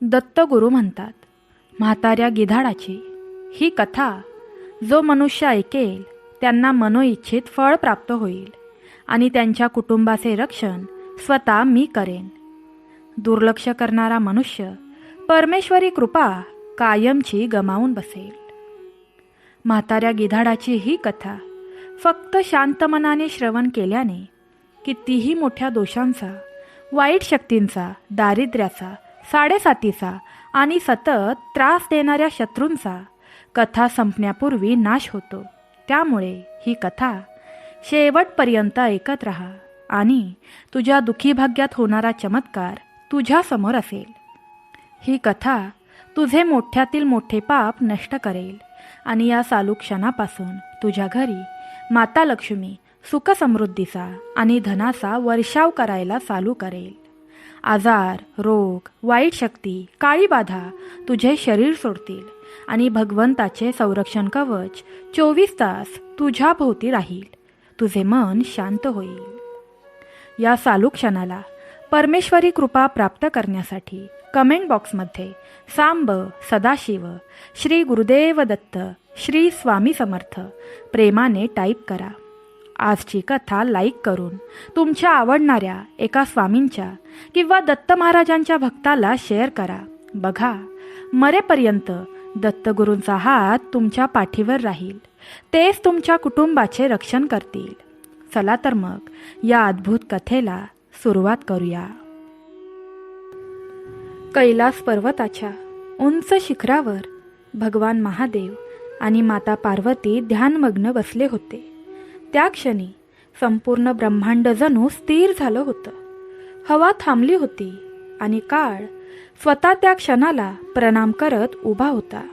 दत्तगुरू म्हणतात, म्हाताऱ्या गिधाडाची ही कथा जो मनुष्य ऐकेल त्यांना मनोइच्छित फळ प्राप्त होईल आणि त्यांच्या कुटुंबाचे रक्षण स्वतः मी करेन. दुर्लक्ष करणारा मनुष्य परमेश्वरी कृपा कायमची गमावून बसेल. म्हाताऱ्या गिधाडाची ही कथा फक्त शांत मनाने श्रवण केल्याने कितीही मोठ्या दोषांचा, वाईट शक्तींचा, दारिद्र्याचा, साडेसातीचा आणि सतत त्रास देणाऱ्या शत्रूंचा कथा संपण्यापूर्वी नाश होतो. त्यामुळे ही कथा शेवटपर्यंत ऐकत राहा आणि तुझ्या दुःखी भाग्यात होणारा चमत्कार तुझ्या समोर असेल. ही कथा तुझे मोठ्यातील मोठे पाप नष्ट करेल आणि या चालू क्षणापासून तुझ्या घरी माता लक्ष्मी सुखसमृद्धीचा आणि धनाचा वर्षाव करायला चालू करेल. आजार, रोग, वाईट शक्ती, काळी बाधा तुझे शरीर सोडतील आणि भगवंताचे संरक्षण कवच 24 तास तुझ्या भोवती राहील. तुझे मन शांत होईल. या चालू क्षणाला परमेश्वरी कृपा प्राप्त करण्यासाठी कमेंट बॉक्समध्ये सांब, सदाशिव, श्री गुरुदेव दत्त, श्री स्वामी समर्थ प्रेमाने टाईप करा. आजची कथा लाईक करून तुमच्या आवडणाऱ्या एका स्वामींच्या किंवा दत्त महाराजांच्या भक्ताला शेअर करा. बघा, मरेपर्यंत दत्तगुरूंचा हात तुमच्या पाठीवर राहील. तेच तुमच्या कुटुंबाचे रक्षण करतील. चला तर मग या अद्भुत कथेला सुरुवात करूया. कैलास पर्वताच्या उंच शिखरावर भगवान महादेव आणि माता पार्वती ध्यानमग्न बसले होते. त्या क्षणी संपूर्ण ब्रह्मांड जणू स्थिर झालं होतं. हवा थांबली होती आणि काळ स्वतः त्या क्षणाला प्रणाम करत उभा होता.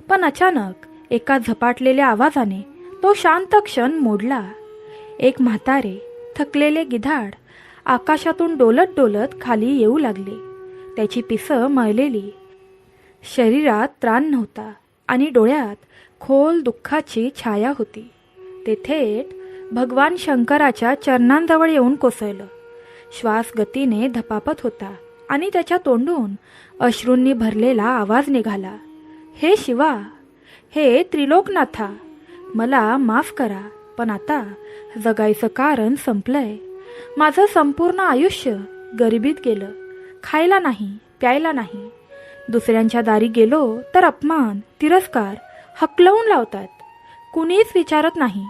पण अचानक एका झपाटलेल्या आवाजाने तो शांत क्षण मोडला. एक म्हातारे थकलेले गिधाड आकाशातून डोलत डोलत खाली येऊ लागले. त्याची पिसं मळलेली, शरीरात त्राण नव्हता आणि डोळ्यात खोल दुःखाची छाया होती. ते थेट भगवान शंकराच्या चरणांजवळ येऊन कोसळलं. श्वास गतीने धपापत होता आणि त्याच्या तोंडून अश्रूंनी भरलेला आवाज निघाला. हे शिवा, हे त्रिलोकनाथा, मला माफ करा, पण आता जगायचं कारण संपलंय. माझं संपूर्ण आयुष्य गरिबीत गेलं. खायला नाही, प्यायला नाही. दुसऱ्यांच्या दारी गेलो तर अपमान, तिरस्कार हकलवून लावतात. कुणीच विचारत नाही.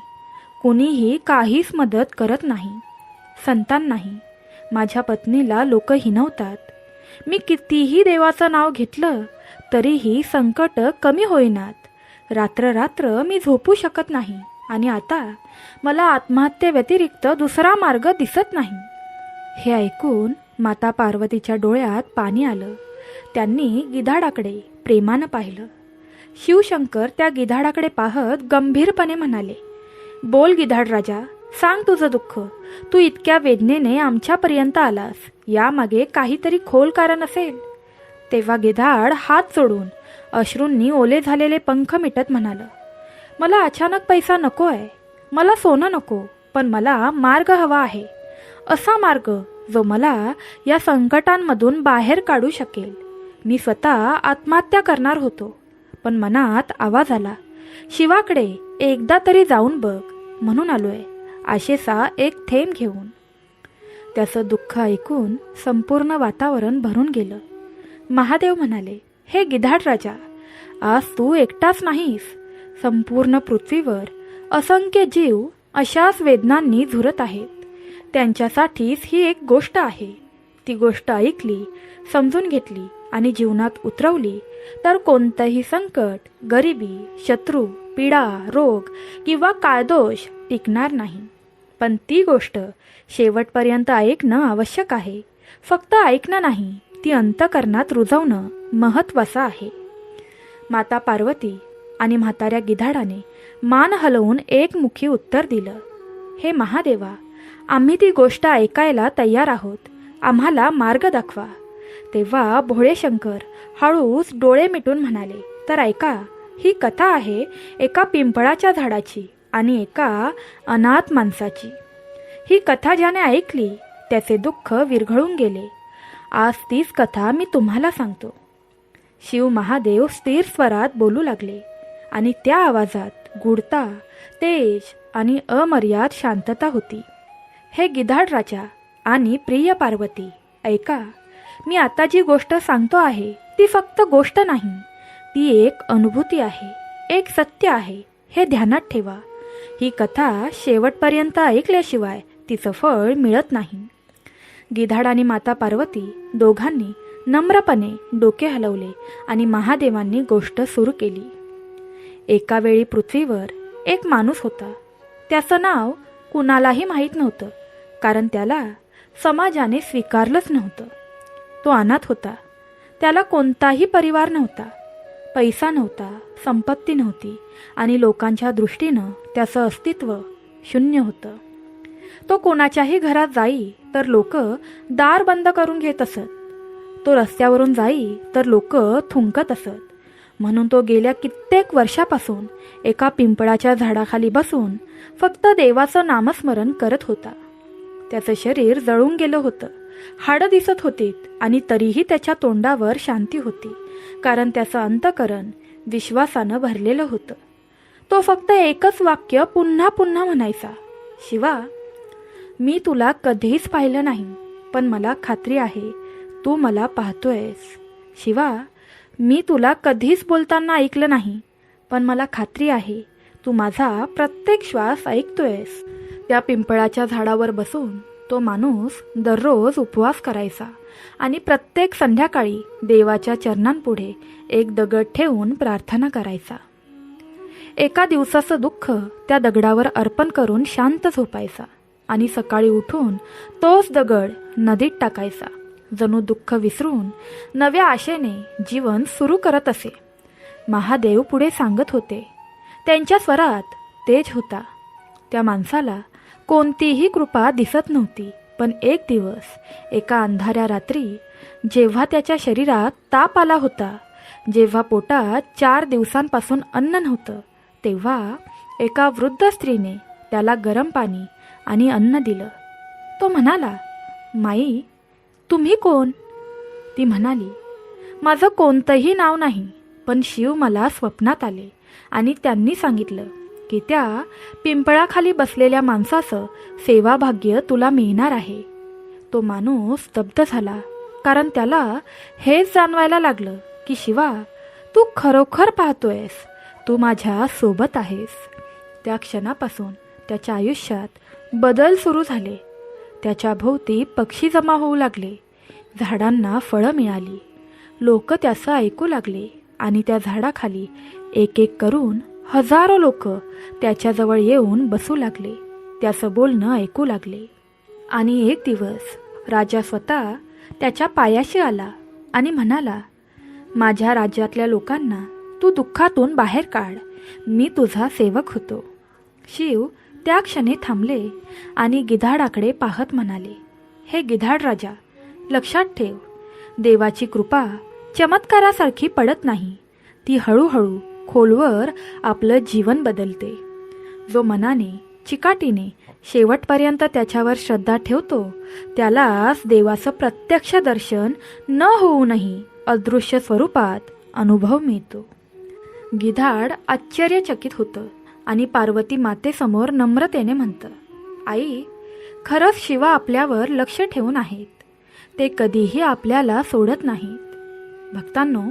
कुणीही काहीच मदत करत नाही. संतान नाही. माझ्या पत्नीला लोक हिणवतात. मी कितीही देवाचं नाव घेतलं तरीही संकट कमी होईनात. रात्र रात्र मी झोपू शकत नाही आणि आता मला आत्महत्येव्यतिरिक्त दुसरा मार्ग दिसत नाही. हे ऐकून माता पार्वतीच्या डोळ्यात पाणी आलं. त्यांनी गिधाडाकडे प्रेमानं पाहिलं. शिवशंकर त्या गिधाडाकडे पाहत गंभीरपणे म्हणाले, बोल गिधाड राजा, सांग तुझं दुःख. तू इतक्या वेदनेने आमच्यापर्यंत आलास, यामागे काहीतरी खोल कारण असेल. तेव्हा गिधाड हात जोडून अश्रूंनी ओले झालेले पंख मिटत म्हणालं, मला अचानक पैसा नको आहे. मला सोनं नको, पण मला मार्ग हवा आहे. असा मार्ग जो मला या संकटांमधून बाहेर काढू शकेल. मी स्वतः आत्महत्या करणार होतो, पण मनात आवाज आला, शिवाकडे एकदा तरी जाऊन बघ, म्हणून आलोय आशेचा एक थेंब घेऊन. त्याचं दुःख ऐकून संपूर्ण वातावरण भरून गेलं. महादेव म्हणाले, हे गिधाड राजा, आज तू एकटाच नाहीस. संपूर्ण पृथ्वीवर असंख्य जीव अशाच वेदनांनी झुरत आहेत. त्यांच्यासाठीच ही एक गोष्ट आहे. ती गोष्ट ऐकली, समजून घेतली आणि जीवनात उतरवली तर कोणतंही संकट, गरिबी, शत्रू, पीडा, रोग किंवा काळदोष टिकणार नाही. पण ती गोष्ट शेवटपर्यंत ऐकणं आवश्यक आहे. फक्त ऐकणं नाही, ती अंतःकरणात रुजवणं महत्त्वाचं आहे. माता पार्वती आणि म्हाताऱ्या गिधाडाने मान हलवून एकमुखी उत्तर दिलं, हे महादेवा, आम्ही ती गोष्ट ऐकायला तयार आहोत. आम्हाला मार्ग दाखवा. तेव्हा भोळे शंकर हळूच डोळे मिटून म्हणाले, तर ऐका, ही कथा आहे एका पिंपळाच्या झाडाची आणि एका अनाथ माणसाची. ही कथा ज्याने ऐकली त्याचे दुःख विरघळून गेले. आज तीच कथा मी तुम्हाला सांगतो. शिव महादेव स्थिर स्वरात बोलू लागले आणि त्या आवाजात गूढता, तेज आणि अमर्याद शांतता होती. हे गिधाड राजा आणि प्रिय पार्वती, ऐका. मी आता जी गोष्ट सांगतो आहे ती फक्त गोष्ट नाही, ती एक अनुभूती आहे, एक सत्य आहे. हे ध्यानात ठेवा. ही कथा शेवटपर्यंत ऐकल्याशिवाय तिचं फळ मिळत नाही. गिधाड आणि माता पार्वती दोघांनी नम्रपणे डोके हलवले आणि महादेवांनी गोष्ट सुरू केली. एका वेळी पृथ्वीवर एक माणूस होता. त्याचं नाव कुणालाही माहीत नव्हतं, कारण त्याला समाजाने स्वीकारलंच नव्हतं. तो अनाथ होता. त्याला कोणताही परिवार नव्हता, पैसा नव्हता, संपत्ती नव्हती आणि लोकांच्या दृष्टीनं त्याचं अस्तित्व शून्य होतं. तो कोणाच्याही घरात जाई तर लोक दार बंद करून घेत असत. तो रस्त्यावरून जाई तर लोक थुंकत असत. म्हणून तो गेल्या कित्येक वर्षापासून एका पिंपळाच्या झाडाखाली बसून फक्त देवाचं नामस्मरण करत होता. त्याचं शरीर जळून गेलं होतं, हाडं दिसत होती आणि तरीही त्याच्या तोंडावर शांती होती, कारण त्याचं अंतःकरण विश्वासानं भरलेलं होतं. तो फक्त एकच वाक्य पुन्हा पुन्हा म्हणायचा, शिवा, मी तुला कधीच पाहिलं नाही, पण मला खात्री आहे तू मला पाहतोयस. शिवा, मी तुला कधीच बोलताना ऐकलं नाही, पण मला खात्री आहे तू माझा प्रत्येक श्वास ऐकतोयस. त्या पिंपळाच्या झाडावर बसून तो माणूस दररोज उपवास करायचा आणि प्रत्येक संध्याकाळी देवाच्या चरणांपुढे एक दगड ठेवून प्रार्थना करायचा. एका दिवसाचं दुःख त्या दगडावर अर्पण करून शांत झोपायचा आणि सकाळी उठून तोच दगड नदीत टाकायचा. जणू दुःख विसरून नव्या आशेने जीवन सुरू करत असे. महादेव पुढे सांगत होते. त्यांच्या स्वरात तेज होता. त्या माणसाला कोणतीही कृपा दिसत नव्हती, पण एक दिवस एका अंधाऱ्या रात्री जेव्हा त्याच्या शरीरात ताप आला होता, जेव्हा पोटात 4 दिवसांपासून अन्न नव्हतं, तेव्हा एका वृद्ध स्त्रीने त्याला गरम पाणी आणि अन्न दिलं. तो म्हणाला, माई, तुम्ही कोण? ती म्हणाली, माझं कोणतंही नाव नाही, पण शिव मला स्वप्नात आले आणि त्यांनी सांगितलं की त्या पिंपळाखाली बसलेल्या माणसाचं सेवाभाग्य तुला मिळणार आहे. तो माणूस स्तब्ध झाला, कारण त्याला हेच जाणवायला लागलं की शिवा, तू खरोखर पाहतोयस, तू माझ्या सोबत आहेस. त्या क्षणापासून त्याच्या आयुष्यात बदल सुरू झाले. त्याच्या भोवती पक्षी जमा होऊ लागले, झाडांना फळं मिळाली, लोक त्याचं ऐकू लागले आणि त्या झाडाखाली एक एक करून हजारो लोक त्याच्याजवळ येऊन बसू लागले, त्याचं बोलणं ऐकू लागले. आणि एक दिवस राजा स्वतः त्याच्या पायाशी आला आणि म्हणाला, माझ्या राज्यातल्या लोकांना तू दुःखातून बाहेर काढ, मी तुझा सेवक होतो. शिव त्या क्षणी थांबले आणि गिधाडाकडे पाहत म्हणाले, हे गिधाड राजा, लक्षात ठेव, देवाची कृपा चमत्कारासारखी पडत नाही, ती हळूहळू खोलवर आपलं जीवन बदलते. जो मनाने चिकाटीने शेवटपर्यंत त्याच्यावर श्रद्धा ठेवतो त्यालाच देवाचं प्रत्यक्ष दर्शन न होऊनही अदृश्य स्वरूपात अनुभव मिळतो. गिधाड आश्चर्यचकित होतं आणि पार्वती मातेसमोर नम्रतेने म्हणतं, आई, खरंच शिवा आपल्यावर लक्ष ठेवून आहेत, ते कधीही आपल्याला सोडत नाहीत. भक्तांनो,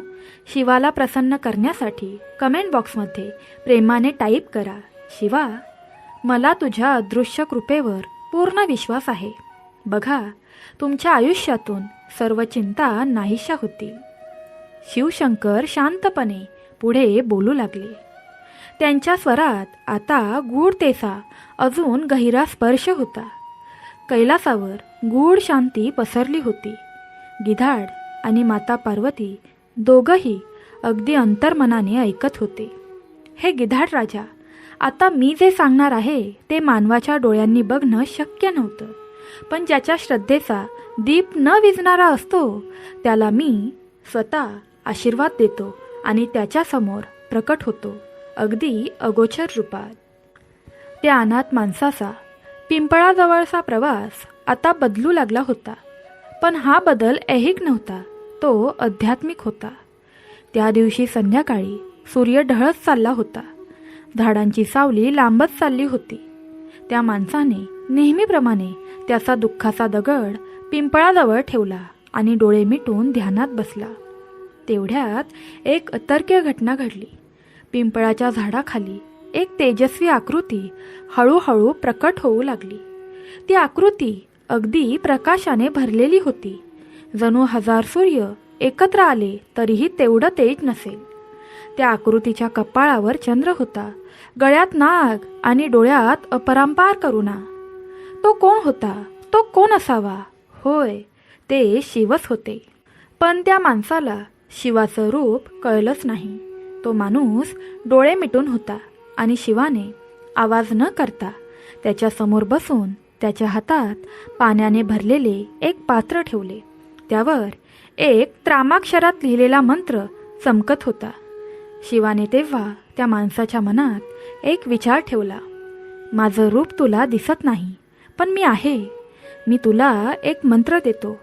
शिवाला प्रसन्न करण्यासाठी कमेंट बॉक्समध्ये प्रेमाने टाईप करा, शिवा, मला तुझ्या अदृश्य कृपेवर पूर्ण विश्वास आहे. बघा, तुमच्या आयुष्यातून सर्व चिंता नाहीशा होतील. शिवशंकर शांतपणे पुढे बोलू लागले. त्यांच्या स्वरात आता गूढतेचा अजून गहिरा स्पर्श होता. कैलासावर गूढ शांती पसरली होती. गिधाड आणि माता पार्वती दोघंही अगदी अंतर्मनाने ऐकत होते. हे गिधाड राजा, आता मी जे सांगणार आहे ते मानवाच्या डोळ्यांनी बघणं शक्य नव्हतं, पण ज्याच्या श्रद्धेचा दीप न विझणारा असतो त्याला मी स्वतः आशीर्वाद देतो आणि त्याच्यासमोर प्रकट होतो, अगदी अगोचर रूपात. त्या अनाथ माणसाचा पिंपळाजवळचा प्रवास आता बदलू लागला होता. पण हा बदल ऐहिक नव्हता, तो आध्यात्मिक होता. त्या दिवशी संध्याकाळी सूर्य ढळत चालला होता. झाडांची सावली लांबत चालली होती. त्या माणसाने नेहमीप्रमाणे त्याचा दुःखाचा दगड पिंपळाजवळ ठेवला आणि डोळे मिटून ध्यानात बसला. तेवढ्यात एक अतर्क्य घटना घडली. पिंपळाच्या झाडाखाली एक तेजस्वी आकृती हळूहळू प्रकट होऊ लागली. ती आकृती अगदी प्रकाशाने भरलेली होती. जणू 1000 सूर्य एकत्र आले तरीही तेवढं तेज नसेल. त्या आकृतीच्या कपाळावर चंद्र होता, गळ्यात नाग आणि डोळ्यात अपरंपार करुणा. तो कोण होता? तो कोण असावा? होय, ते शिवच होते. पण त्या माणसाला शिवाचं रूप कळलंच नाही. तो माणूस डोळे मिटून होता आणि शिवाने आवाज न करता त्याच्या समोर बसून त्याच्या हातात पाण्याने भरलेले एक पात्र ठेवले. त्यावर एक त्रामाक्षरात लिहिलेला मंत्र चमकत होता. शिवाने तेव्हा त्या माणसाच्या मनात एक विचार ठेवला. माझं रूप तुला दिसत नाही, पण मी आहे. मी तुला एक मंत्र देतो.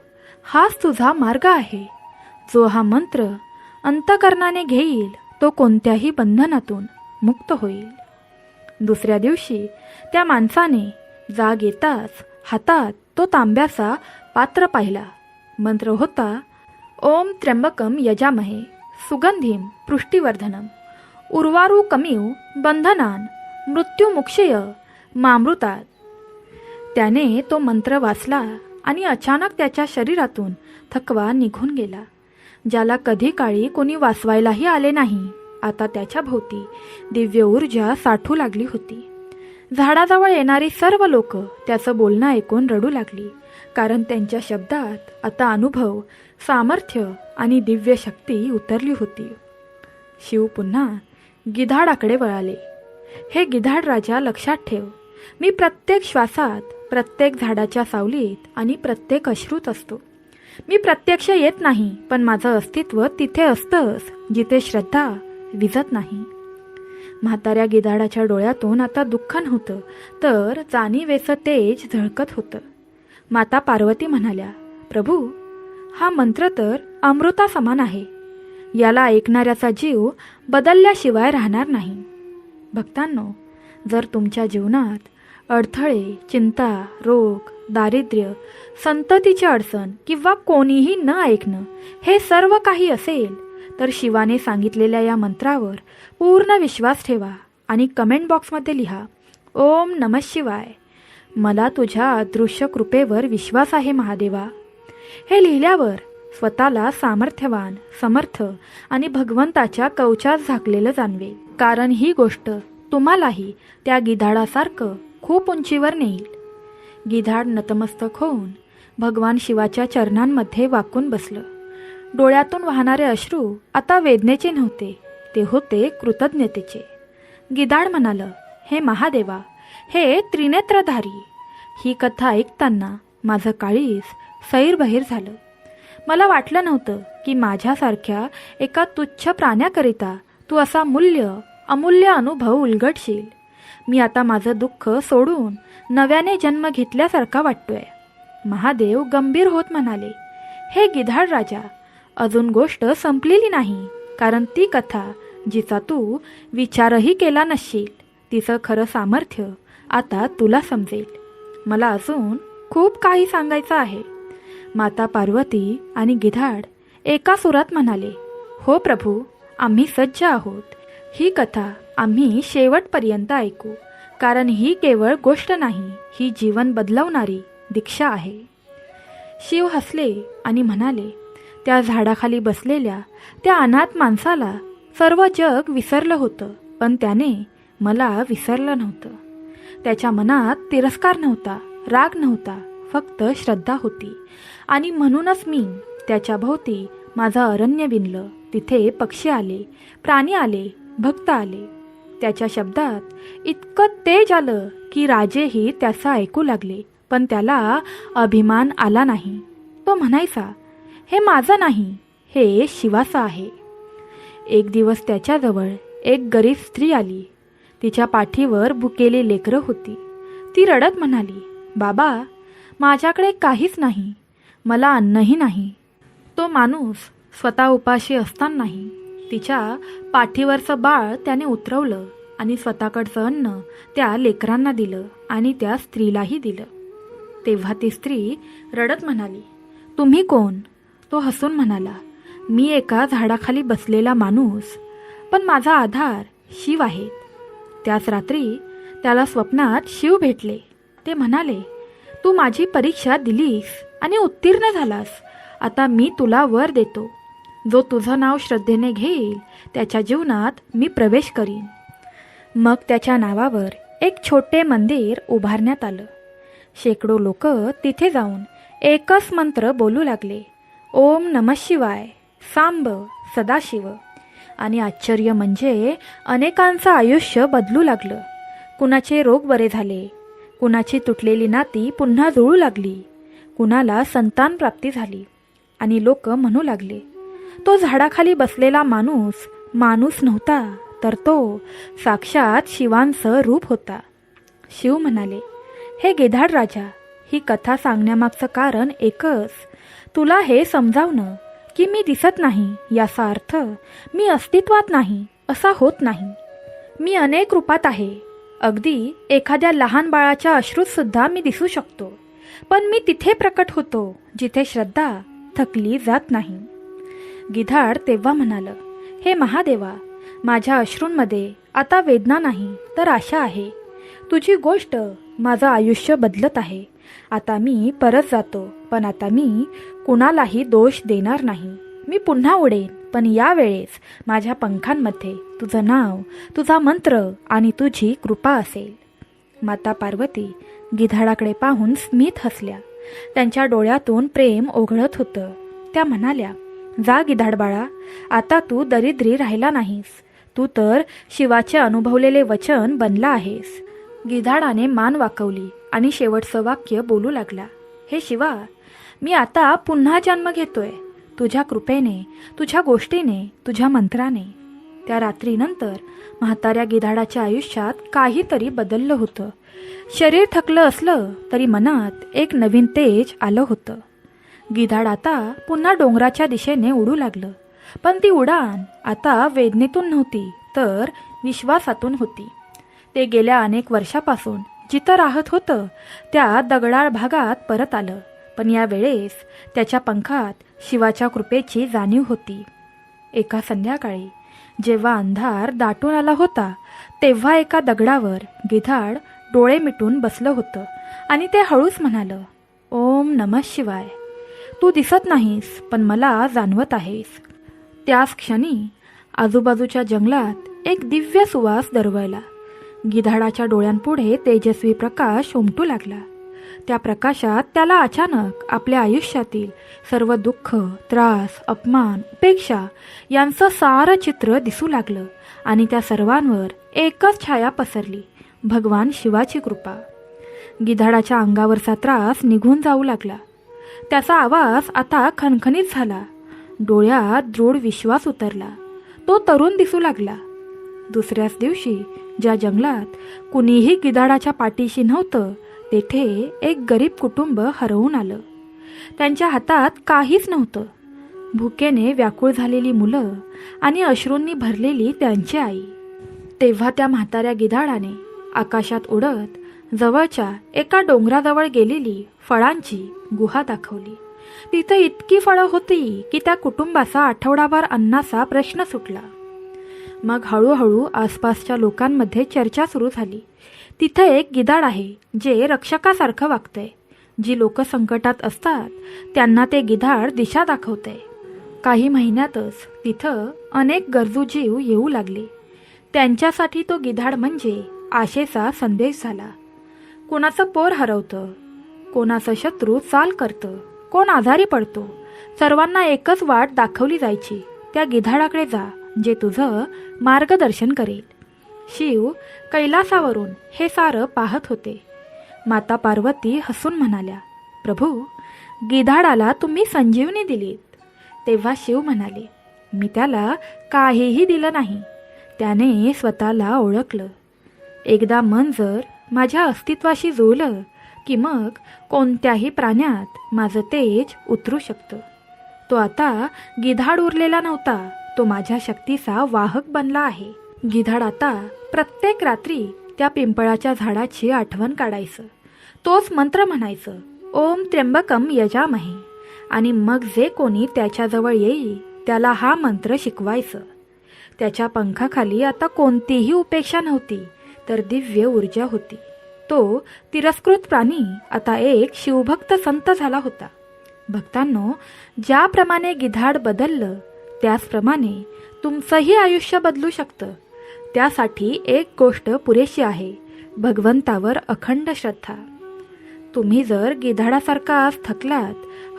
हाच तुझा मार्ग आहे. जो हा मंत्र अंतःकरणाने घेईल तो कोणत्याही बंधनातून मुक्त होईल. दुसऱ्या दिवशी त्या माणसाने जाग येताच हातात तो तांब्याचा पात्र पाहिला. मंत्र होता, ओम त्र्यंबकम यजामहे सुगंधिम पुष्टिवर्धनम उर्वारुकमिव बंधनान मृत्युमुक्षय मामृतात. त्याने तो मंत्र वाचला आणि अचानक त्याच्या शरीरातून थकवा निघून गेला. ज्याला कधी काळी कोणी वाचवायलाही आले नाही, आता त्याच्या भोवती दिव्य ऊर्जा साठू लागली होती. झाडाजवळ येणारी सर्व लोक त्याचं बोलणं ऐकून रडू लागली, कारण त्यांच्या शब्दात आता अनुभव, सामर्थ्य आणि दिव्य शक्ती उतरली होती. शिव पुन्हा गिधाडाकडे वळाले. हे गिधाड राजा, लक्षात ठेव, मी प्रत्येक श्वासात, प्रत्येक झाडाच्या सावलीत आणि प्रत्येक अश्रूत असतो. मी प्रत्यक्ष येत नाही, पण माझं अस्तित्व तिथे असतंच जिथे श्रद्धा विझत नाही. म्हाताऱ्या गिधाडाच्या डोळ्यातून आता दुःख नव्हतं, तर जाणीवेचं तेज झळकत होतं. माता पार्वती म्हणाल्या, प्रभू, हा मंत्र तर अमृता समान आहे. याला ऐकणाऱ्याचा जीव बदलल्याशिवाय राहणार नाही. भक्तांनो, जर तुमच्या जीवनात अडथळे, चिंता, रोग, दारिद्र्य, संततीची अडचण किंवा कोणीही न ऐकणं हे सर्व काही असेल, तर शिवाने सांगितलेल्या या मंत्रावर पूर्ण विश्वास ठेवा आणि कमेंट बॉक्समध्ये लिहा, ओम नमः शिवाय. मला तुझ्या अदृश्य कृपेवर विश्वास आहे महादेवा. हे लिहिल्यावर स्वतःला सामर्थ्यवान, समर्थ आणि भगवंताच्या कवचात झाकलेलं जाणवेल, कारण ही गोष्ट तुम्हालाही त्या गिधाडासारखं खूप उंचीवर नेईल. गिधाड नतमस्तक होऊन भगवान शिवाच्या चरणांमध्ये वाकून बसलं. डोळ्यातून वाहणारे अश्रू आता वेदनेचे नव्हते, ते होते कृतज्ञतेचे. गिधाड म्हणालं, हे महादेवा, हे त्रिनेत्रधारी, ही कथा ऐकताना माझं काळीज सैरबहीर झालं. मला वाटलं नव्हतं की माझ्यासारख्या एका तुच्छ प्राण्याकरिता तू असा अमूल्य अनुभव उलगडशील. मी आता माझं दुःख सोडून नव्याने जन्म घेतल्यासारखा वाटतोय. महादेव गंभीर होत म्हणाले, हे गिधाड राजा, अजून गोष्ट संपलेली नाही, कारण ती कथा जिचा तू विचारही केला नसशील, तिचं खरं सामर्थ्य आता तुला समजेल. मला अजून खूप काही सांगायचं आहे. माता पार्वती आणि गिधाड एका सुरात म्हणाले, हो प्रभू, आम्ही सज्ज आहोत. ही कथा आम्ही शेवटपर्यंत ऐकू, कारण ही केवळ गोष्ट नाही, ही जीवन बदलवणारी दीक्षा आहे. शिव हसले आणि म्हणाले, त्या झाडाखाली बसलेल्या त्या अनाथ माणसाला सर्व जग विसरलं होतं, पण त्याने मला विसरलं नव्हतं. त्याच्या मनात तिरस्कार नव्हता, राग नव्हता, फक्त श्रद्धा होती. आणि म्हणूनच मी त्याच्या भोवती माझं अरण्य विणलं. तिथे पक्षी आले, प्राणी आले, भक्त आले. त्याच्या शब्दात इतकं तेज आलं की राजेही त्याचं ऐकू लागले, पण त्याला अभिमान आला नाही. तो म्हणायचा, हे माझं नाही, हे शिवाचं आहे. एक दिवस त्याच्याजवळ एक गरीब स्त्री आली. तिच्या पाठीवर भुकेली लेकरं होती. ती रडत म्हणाली, बाबा, माझ्याकडे काहीच नाही, मला अन्नही नाही. तो माणूस स्वतः उपाशी असतानाही तिच्या पाठीवरचं बाळ त्याने उतरवलं आणि स्वतःकडचं अन्न त्या लेकरांना दिलं आणि त्या स्त्रीलाही दिलं. तेव्हा ती स्त्री रडत म्हणाली, तुम्ही कोण? तो हसून म्हणाला, मी एका झाडाखाली बसलेला माणूस, पण माझा आधार शिव आहे. त्याच रात्री त्याला स्वप्नात शिव भेटले. ते म्हणाले, तू माझी परीक्षा दिलीस आणि उत्तीर्ण झालास. आता मी तुला वर देतो. जो तुझं नाव श्रद्धेने घेईल त्याच्या जीवनात मी प्रवेश करीन. मग त्याच्या नावावर एक छोटे मंदिर उभारण्यात आलं. शेकडो लोक तिथे जाऊन एकच मंत्र बोलू लागले, ओम नमः शिवाय, सांब, सदाशिव. आणि आश्चर्य म्हणजे अनेकांचं आयुष्य बदलू लागलं. कुणाचे रोग बरे झाले, कुणाची तुटलेली नाती पुन्हा जुळू लागली, कुणाला संतान प्राप्ती झाली. आणि लोक म्हणू लागले, तो झाडाखाली बसलेला माणूस माणूस नव्हता, तर तो साक्षात शिवांचं रूप होता. शिव म्हणाले, हे गिधाड राजा, ही कथा सांगण्यामागचं कारण एकच. तुला हे समजावणं की मी दिसत नाही याचा अर्थ मी अस्तित्वात नाही असा होत नाही. मी अनेक रूपात आहे. अगदी एखाद्या लहान बाळाच्या अश्रूत सुद्धा मी दिसू शकतो. पण मी तिथे प्रकट होतो जिथे श्रद्धा थकली जात नाही. गिधाड तेव्हा म्हणालं, हे महादेवा, माझ्या अश्रूंमध्ये आता वेदना नाही तर आशा आहे. तुझी गोष्ट माझं आयुष्य बदलत आहे. आता मी परत जातो, पण आता मी कुणालाही दोष देणार नाही. मी पुन्हा उडेन, पण यावेळेस माझ्या पंखांमध्ये तुझं नाव, तुझा मंत्र आणि तुझी कृपा असेल. माता पार्वती गिधाडाकडे पाहून स्मित हसल्या. त्यांच्या डोळ्यातून प्रेम ओघळत होतं. त्या म्हणाल्या, जा गिधाड बाळा, आता तू दरिद्री राहिला नाहीस. तू तर शिवाचे अनुभवलेले वचन बनला आहेस. गिधाडाने मान वाकवली आणि शेवटचं वाक्य बोलू लागला, हे शिवा, मी आता पुन्हा जन्म घेतोय. तुझ्या कृपेने, तुझ्या गोष्टीने, तुझ्या मंत्राने. त्या रात्रीनंतर म्हाताऱ्या गिधाडाच्या आयुष्यात काहीतरी बदललं होतं. शरीर थकलं असलं तरी मनात एक नवीन तेज आलं होतं. गिधाड आता पुन्हा डोंगराच्या दिशेने उडू लागलं. पण ती उडान आता वेदनेतून नव्हती तर विश्वासातून होती. ते गेल्या अनेक वर्षापासून जिथं राहत होतं त्या दगडाळ भागात परत आलं. पण या वेळेस त्याच्या पंखात शिवाच्या कृपेची जाणीव होती. एका संध्याकाळी जेव्हा अंधार दाटून आला होता तेव्हा एका दगडावर गिधाड डोळे मिटून बसलं होतं आणि ते हळूच म्हणालं, ओम नमः शिवाय. तू दिसत नाहीस पण मला जाणवत आहेस. त्याच क्षणी आजूबाजूच्या जंगलात एक दिव्य सुवास दरवळला. गिधाडाच्या डोळ्यांपुढे तेजस्वी प्रकाश उमटू लागला. त्या प्रकाशात त्याला अचानक आपल्या आयुष्यातील सर्व दुःख, त्रास, अपमान, उपेक्षा यांचं सारं चित्र दिसू लागलं आणि त्या सर्वांवर एकच छाया पसरली, भगवान शिवाची कृपा. गिधाडाच्या अंगावरचा त्रास निघून जाऊ लागला. त्याचा आवाज आता खणखणीत झाला. डोळ्यात दृढ विश्वास उतरला. तो तरुण दिसू लागला. दुसऱ्याच दिवशी ज्या जंगलात कुणीही गिधाडाच्या पाठीशी नव्हतं तेथे एक गरीब कुटुंब हरवून आलं. त्यांच्या हातात काहीच नव्हतं. भुकेने व्याकुळ झालेली मुलं आणि अश्रूंनी भरलेली त्यांची आई. तेव्हा त्या म्हाताऱ्या गिधाडाने आकाशात उडत जवळच्या एका डोंगराजवळ गेलेली फळांची गुहा दाखवली. तिथं इतकी फळं होती की त्या कुटुंबाचा आठवडाभर अन्नाचा प्रश्न सुटला. मग हळूहळू आसपासच्या लोकांमध्ये चर्चा सुरू झाली. तिथं एक गिधाड आहे जे रक्षकासारखं वागतंय. जी लोक संकटात असतात त्यांना ते गिधाड दिशा दाखवतंय. काही महिन्यातच तिथं अनेक गरजू जीव येऊ लागले. त्यांच्यासाठी तो गिधाड म्हणजे आशेचा संदेश झाला. कोणाचं पोर हरवतं, कोणाचं शत्रू चाल करतं, कोण आजारी पडतो, सर्वांना एकच वाट दाखवली जायची, त्या गिधाडाकडे जा जे तुझं मार्गदर्शन करेल. शिव कैलासावरून हे सारं पाहत होते. माता पार्वती हसून म्हणाल्या, प्रभू, गिधाडाला तुम्ही संजीवनी दिलीत. तेव्हा शिव म्हणाले, मी त्याला काहीही दिलं नाही. त्याने स्वतःला ओळखलं. एकदा मन जर माझ्या अस्तित्वाशी जुळलं की मग कोणत्याही प्राण्यात माझं तेज उतरू शकतं. तो आता गिधाड उरलेला नव्हता तो माझ्या शक्तीचा वाहक बनला आहे. गिधाड आता प्रत्येक रात्री त्या पिंपळाच्या झाडाची आठवण काढायचं. तोच मंत्र म्हणायचं, ओम त्र्यंबकम यजामहे. आणि मग जे कोणी त्याच्याजवळ येईल त्याला हा मंत्र शिकवायचं. त्याच्या पंखाखाली आता कोणतीही उपेक्षा नव्हती, तर दिव्य ऊर्जा होती. तो तिरस्कृत प्राणी आता एक शिवभक्त संत झाला होता. भक्तांनो, ज्याप्रमाणे गिधाड बदललं त्याचप्रमाणे तुमचंही आयुष्य बदलू शकतं. त्यासाठी एक गोष्ट पुरेशी आहे, भगवंतावर अखंड श्रद्धा. तुम्ही जर गिधाडासारखा आज थकलात,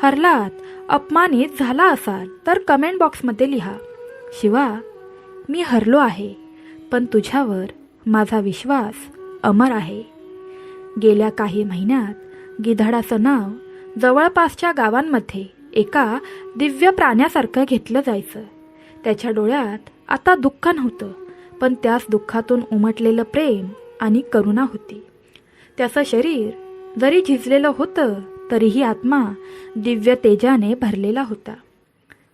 हरलात, अपमानित झाला असाल तर कमेंट बॉक्समध्ये लिहा, शिवा मी हरलो आहे, पण तुझ्यावर माझा विश्वास अमर आहे. गेल्या काही महिन्यात गिधाडाचं नाव जवळपासच्या गावांमध्ये एका दिव्य प्राण्यासारखं घेतलं जायचं. त्याच्या डोळ्यात आता दुःख नव्हतं, पण त्याच दुःखातून उमटलेलं प्रेम आणि करुणा होती. त्याचं शरीर जरी झिजलेलं होतं तरीही आत्मा दिव्य तेजाने भरलेला होता.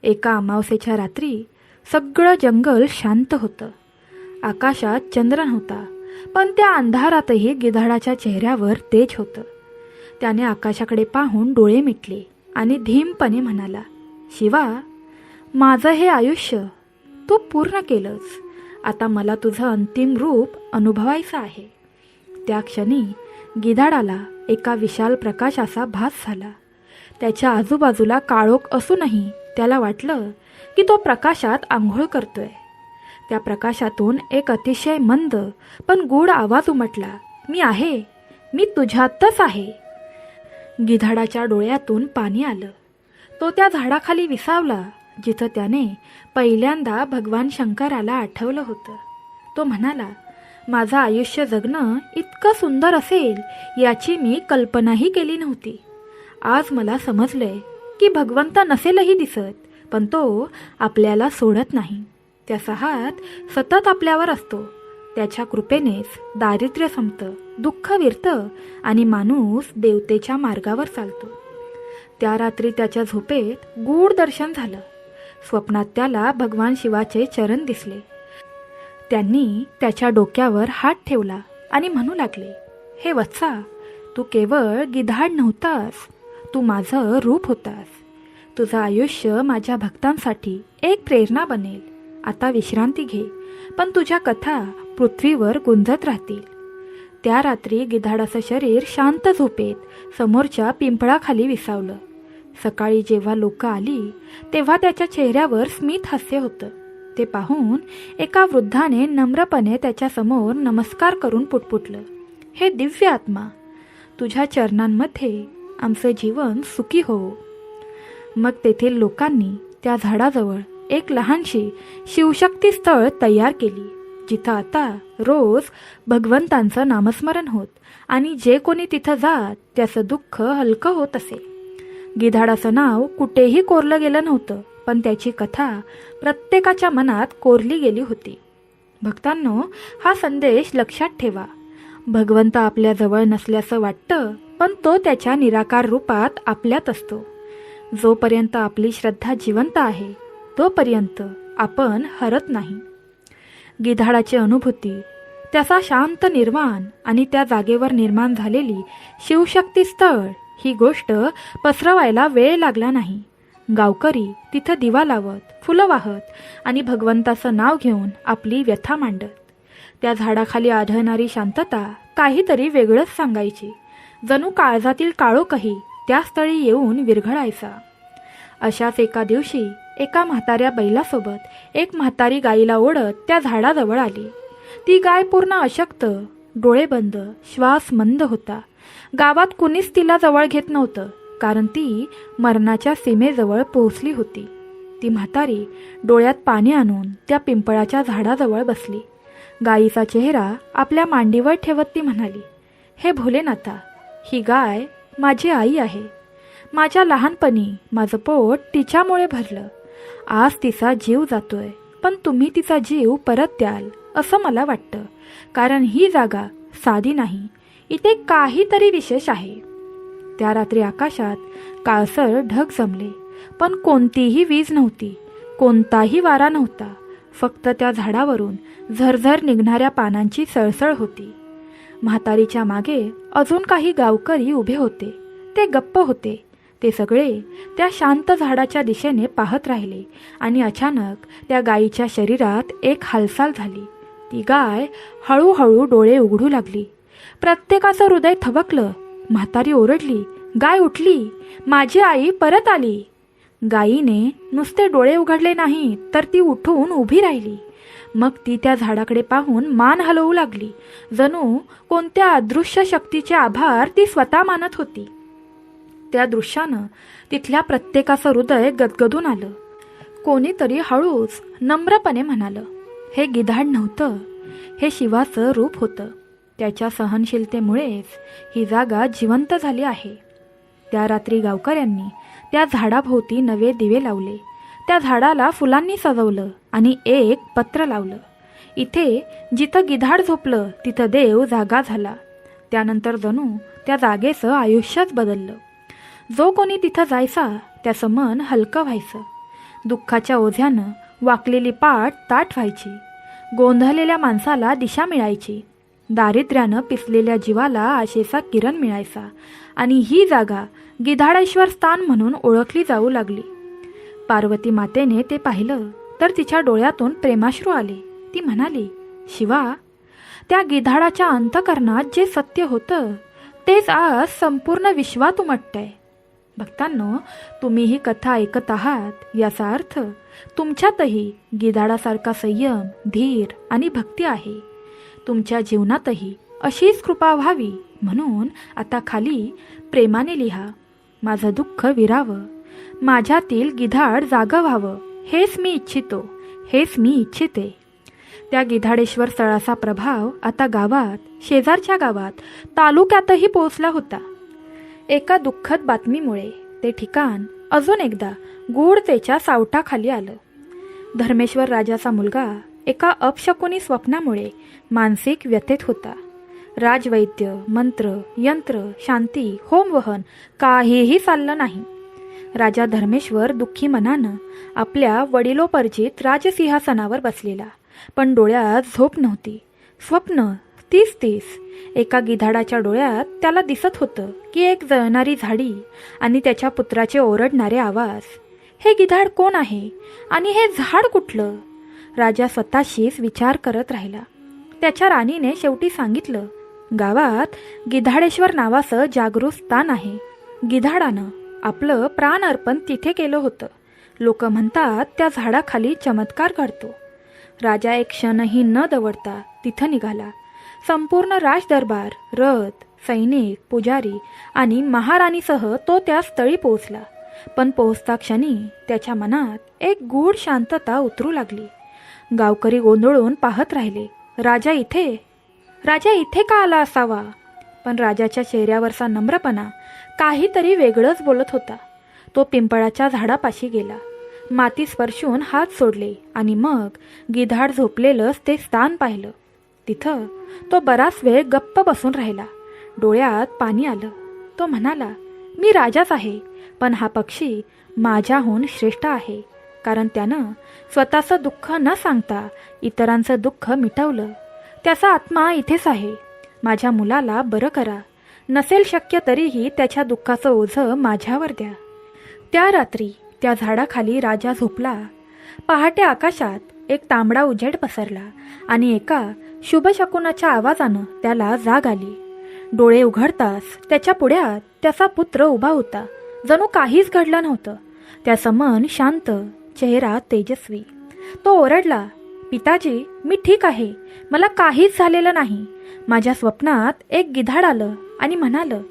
एका अमावस्येच्या रात्री सगळं जंगल शांत होतं. आकाशात चंद्र नव्हता, पण त्या अंधारातही गिधाडाच्या चेहऱ्यावर तेज होतं. त्याने आकाशाकडे पाहून डोळे मिटले आणि धीमपणे म्हणाला, शिवा, माझं हे आयुष्य तू पूर्ण केलंस. आता मला तुझं अंतिम रूप अनुभवायचं आहे. त्या क्षणी गिधाडाला एका विशाल प्रकाशाचा भास झाला. त्याच्या आजूबाजूला काळोख असूनही त्याला वाटलं की तो प्रकाशात आंघोळ करतोय. त्या प्रकाशातून एक अतिशय मंद पण गूढ आवाज उमटला, मी आहे, मी तुझ्यातच आहे. गिधाडाच्या डोळ्यातून पाणी आलं. तो त्या झाडाखाली विसावला जिथं त्याने पहिल्यांदा भगवान शंकराला आठवलं होतं. तो म्हणाला, माझं आयुष्य जगणं इतकं सुंदर असेल याची मी कल्पनाही केली नव्हती. आज मला समजलंय की भगवंत नसेलही दिसत, पण तो आपल्याला सोडत नाही. त्याचा हात सतत आपल्यावर असतो. त्याच्या कृपेनेच दारिद्र्य संपतं, दुःख विरतं आणि माणूस देवतेच्या मार्गावर चालतो. त्या रात्री त्याच्या झोपेत गूढ दर्शन झालं. स्वप्नात त्याला भगवान शिवाचे चरण दिसले. त्यांनी त्याच्या डोक्यावर हात ठेवला आणि म्हणू लागले, हे वत्सा, तू केवळ गिधाड नव्हतास, तू माझं रूप होतास. तुझं आयुष्य माझ्या भक्तांसाठी एक प्रेरणा बनेल. आता विश्रांती घे, पण तुझ्या कथा पृथ्वीवर गुंजत राहतील. त्या रात्री गिधाडाचं शरीर शांत झोपेत समोरच्या पिंपळाखाली विसावलं. सकाळी जेव्हा लोक आली तेव्हा त्याच्या चेहऱ्यावर स्मित हास्य होतं. ते पाहून एका वृद्धाने नम्रपणे त्याच्यासमोर नमस्कार करून पुटपुटलं, हे दिव्य आत्मा, तुझ्या चरणांमध्ये आमचं जीवन सुखी हो. मग तेथील लोकांनी त्या झाडाजवळ एक लहानशी शिवशक्ती स्थळ तयार केली, जिथं आता रोज भगवंतांचं नामस्मरण होत आणि जे कोणी तिथं जात त्याचं दुःख हलकं होत असे. गिधाडाचं नाव कुठेही कोरलं गेलं नव्हतं, पण त्याची कथा प्रत्येकाच्या मनात कोरली गेली होती. भक्तांनो, हा संदेश लक्षात ठेवा. भगवंत आपल्या जवळ नसल्याचं वाटतं, पण तो त्याच्या निराकार रूपात आपल्यात असतो. जोपर्यंत आपली श्रद्धा जिवंत आहे तोपर्यंत आपण हरत नाही. गिधाडाची अनुभूती, त्याचा शांत निर्वाण आणि त्या जागेवर निर्माण झालेली शिवशक्ती स्थळ ही गोष्ट पसरवायला वेळ लागला नाही. गावकरी तिथं दिवा लावत, फुलं वाहत आणि भगवंताचं नाव घेऊन आपली व्यथा मांडत. त्या झाडाखाली आढळणारी शांतता काहीतरी वेगळंच सांगायची. जणू काळजातील काळोखही त्या स्थळी येऊन विरघळायचा. अशाच एका दिवशी एका म्हाताऱ्या बैलासोबत एक म्हातारी गाईला ओढत त्या झाडाजवळ आली. ती गाय पूर्ण अशक्त, डोळे बंद, श्वास मंद होता. गावात कुणीच तिला जवळ घेत नव्हतं, कारण ती मरणाच्या सीमेजवळ पोहोचली होती. ती म्हातारी डोळ्यात पाणी आणून त्या पिंपळाच्या झाडाजवळ बसली. गायीचा चेहरा आपल्या मांडीवर ठेवत ती म्हणाली, हे भोलेनाथा, ही गाय माझी आई आहे. माझ्या लहानपणी माझं पोट तिच्यामुळे भरलं. आज तिचा जीव जातोय, पण तुम्ही तिचा जीव परत द्याल असं मला वाटतं, कारण ही जागा साधी नाही, इथे काहीतरी विशेष आहे. त्या रात्री आकाशात काळसर ढग जमले, पण कोणतीही वीज नव्हती. कोणताही वारा नव्हता. फक्त त्या झाडावरून झरझर निघणाऱ्या पानांची सळसळ होती. म्हातारीच्या मागे अजून काही गावकरी उभे होते. ते गप्प होते. ते सगळे त्या शांत झाडाच्या दिशेने पाहत राहिले आणि अचानक त्या गायीच्या शरीरात एक हालचाल झाली. ती गाय हळूहळू डोळे उघडू लागली. प्रत्येकाचं हृदय थबकलं. म्हातारी ओरडली, गाय उठली, माझी आई परत आली. गायीने नुसते डोळे उघडले नाही तर ती उठून उभी राहिली. मग ती त्या झाडाकडे पाहून मान हलवू लागली. जणू कोणत्या अदृश्य शक्तीचे आभार ती स्वतः मानत होती. त्या दृश्यानं तिथल्या प्रत्येकाचं हृदय गदगदून आलं. कोणीतरी हळूच नम्रपणे म्हणालं, हे गिधाड नव्हतं, हे शिवाचं रूप होतं. त्याच्या सहनशीलतेमुळेच ही जागा जिवंत झाली आहे. त्या रात्री गावकऱ्यांनी त्या झाडाभोवती नवे दिवे लावले. त्या झाडाला फुलांनी सजवलं आणि एक पत्र लावलं. इथे जिथं गिधाड झोपलं तिथं देव जागा झाला. त्यानंतर जणू त्या जागेचं आयुष्यच बदललं. जो कोणी तिथं जायचा त्याचं मन हलकं व्हायचं. दुःखाच्या ओझ्यानं वाकलेली पाठ ताठ व्हायची. गोंधळलेल्या माणसाला दिशा मिळायची. दारिद्र्यानं पिसलेल्या जीवाला आशेचा किरण मिळायचा. आणि ही जागा गिधाडेश्वर स्थान म्हणून ओळखली जाऊ लागली. पार्वती मातेने ते पाहिलं तर तिच्या डोळ्यातून प्रेमाश्रू आले. ती म्हणाली, शिवा, त्या गिधाडाच्या अंतःकरणात जे सत्य होतं तेच आज संपूर्ण विश्वात उमटतंय. भक्तांनो, तुम्ही ही कथा ऐकत आहात. याचा अर्थ तुमच्यातही गिधाडासारखा संयम, धीर आणि भक्ती आहे. तुमच्या जीवनातही अशीच कृपा व्हावी म्हणून आता खाली प्रेमाने लिहा, माझं दुःख विरावं, माझ्यातील गिधाड जागं व्हावं, हेच मी इच्छितो, हेच मी इच्छिते. त्या गिधाडेश्वर स्थळाचा प्रभाव आता गावात, शेजारच्या गावात, तालुक्यातही पोहोचला होता. एका दुःखद बातमीमुळे ते ठिकाण अजून एकदा गूढतेच्या सावटाखाली आलं. धर्मेश्वर राजाचा मुलगा एका अपशकुनी स्वप्नामुळे मानसिक व्यथेत होता. राजवैद्य, मंत्र, यंत्र, शांती, होमवहन काहीही चाललं नाही. राजा धर्मेश्वर दुःखी मनानं आपल्या वडिलोपर्जित राजसिंहासनावर बसलेला, पण डोळ्यात झोप नव्हती. स्वप्न तीच. एका गिधाडाच्या डोळ्यात त्याला दिसत होतं की एक जळणारी झाडी आणि त्याच्या पुत्राचे ओरडणारे आवाज. हे गिधाड कोण आहे आणि हे झाड कुठलं? राजा स्वतःशीच विचार करत राहिला. त्याच्या राणीने शेवटी सांगितलं, गावात गिधाडेश्वर नावाचं जागृत स्थान आहे. गिधाडानं आपलं प्राण अर्पण तिथे केलं होतं. लोक म्हणतात त्या झाडाखाली चमत्कार घडतो. राजा एक क्षणही न दवडता तिथं निघाला. संपूर्ण राजदरबार, रथ, सैनिक, पुजारी आणि महाराणीसह तो त्या स्थळी पोहोचला. पण पोहोचता क्षणी त्याच्या मनात एक गूढ शांतता उतरू लागली. गावकरी गोंधळून पाहत राहिले. राजा इथे का आला असावा? पण राजाच्या चेहऱ्यावरचा नम्रपणा काहीतरी वेगळंच बोलत होता. तो पिंपळाच्या झाडापाशी गेला, माती स्पर्शून हात सोडले आणि मग गिधाड झोपलेलंच ते स्थान पाहिलं. तिथं तो बराच वेळ गप्प बसून राहिला. डोळ्यात पाणी आलं. तो म्हणाला, मी राजाच आहे, पण हा पक्षी माझ्याहून श्रेष्ठ आहे, कारण त्यानं स्वतःचं दुःख न सांगता इतरांचं दुःख मिटवलं. त्याचा आत्मा इथेच आहे. माझ्या मुलाला बरं करा. नसेल शक्य तरीही त्याच्या दुःखाचं ओझं माझ्यावर द्या. त्या रात्री त्या झाडाखाली राजा झोपला. पहाटे आकाशात एक तांबडा उजेड पसरला आणि एका शुभशकुनाच्या आवाजानं त्याला जाग आली. डोळे उघडताच त्याच्या पुढ्यात त्याचा पुत्र उभा होता. जणू काहीच घडलं नव्हतं. त्याचं मन शांत, चेहरा तेजस्वी. तो ओरडला, पिताजी, मी ठीक आहे, मला काहीच झालेलं नाही. माझ्या स्वप्नात एक गिधाड आलं आणि म्हणालं,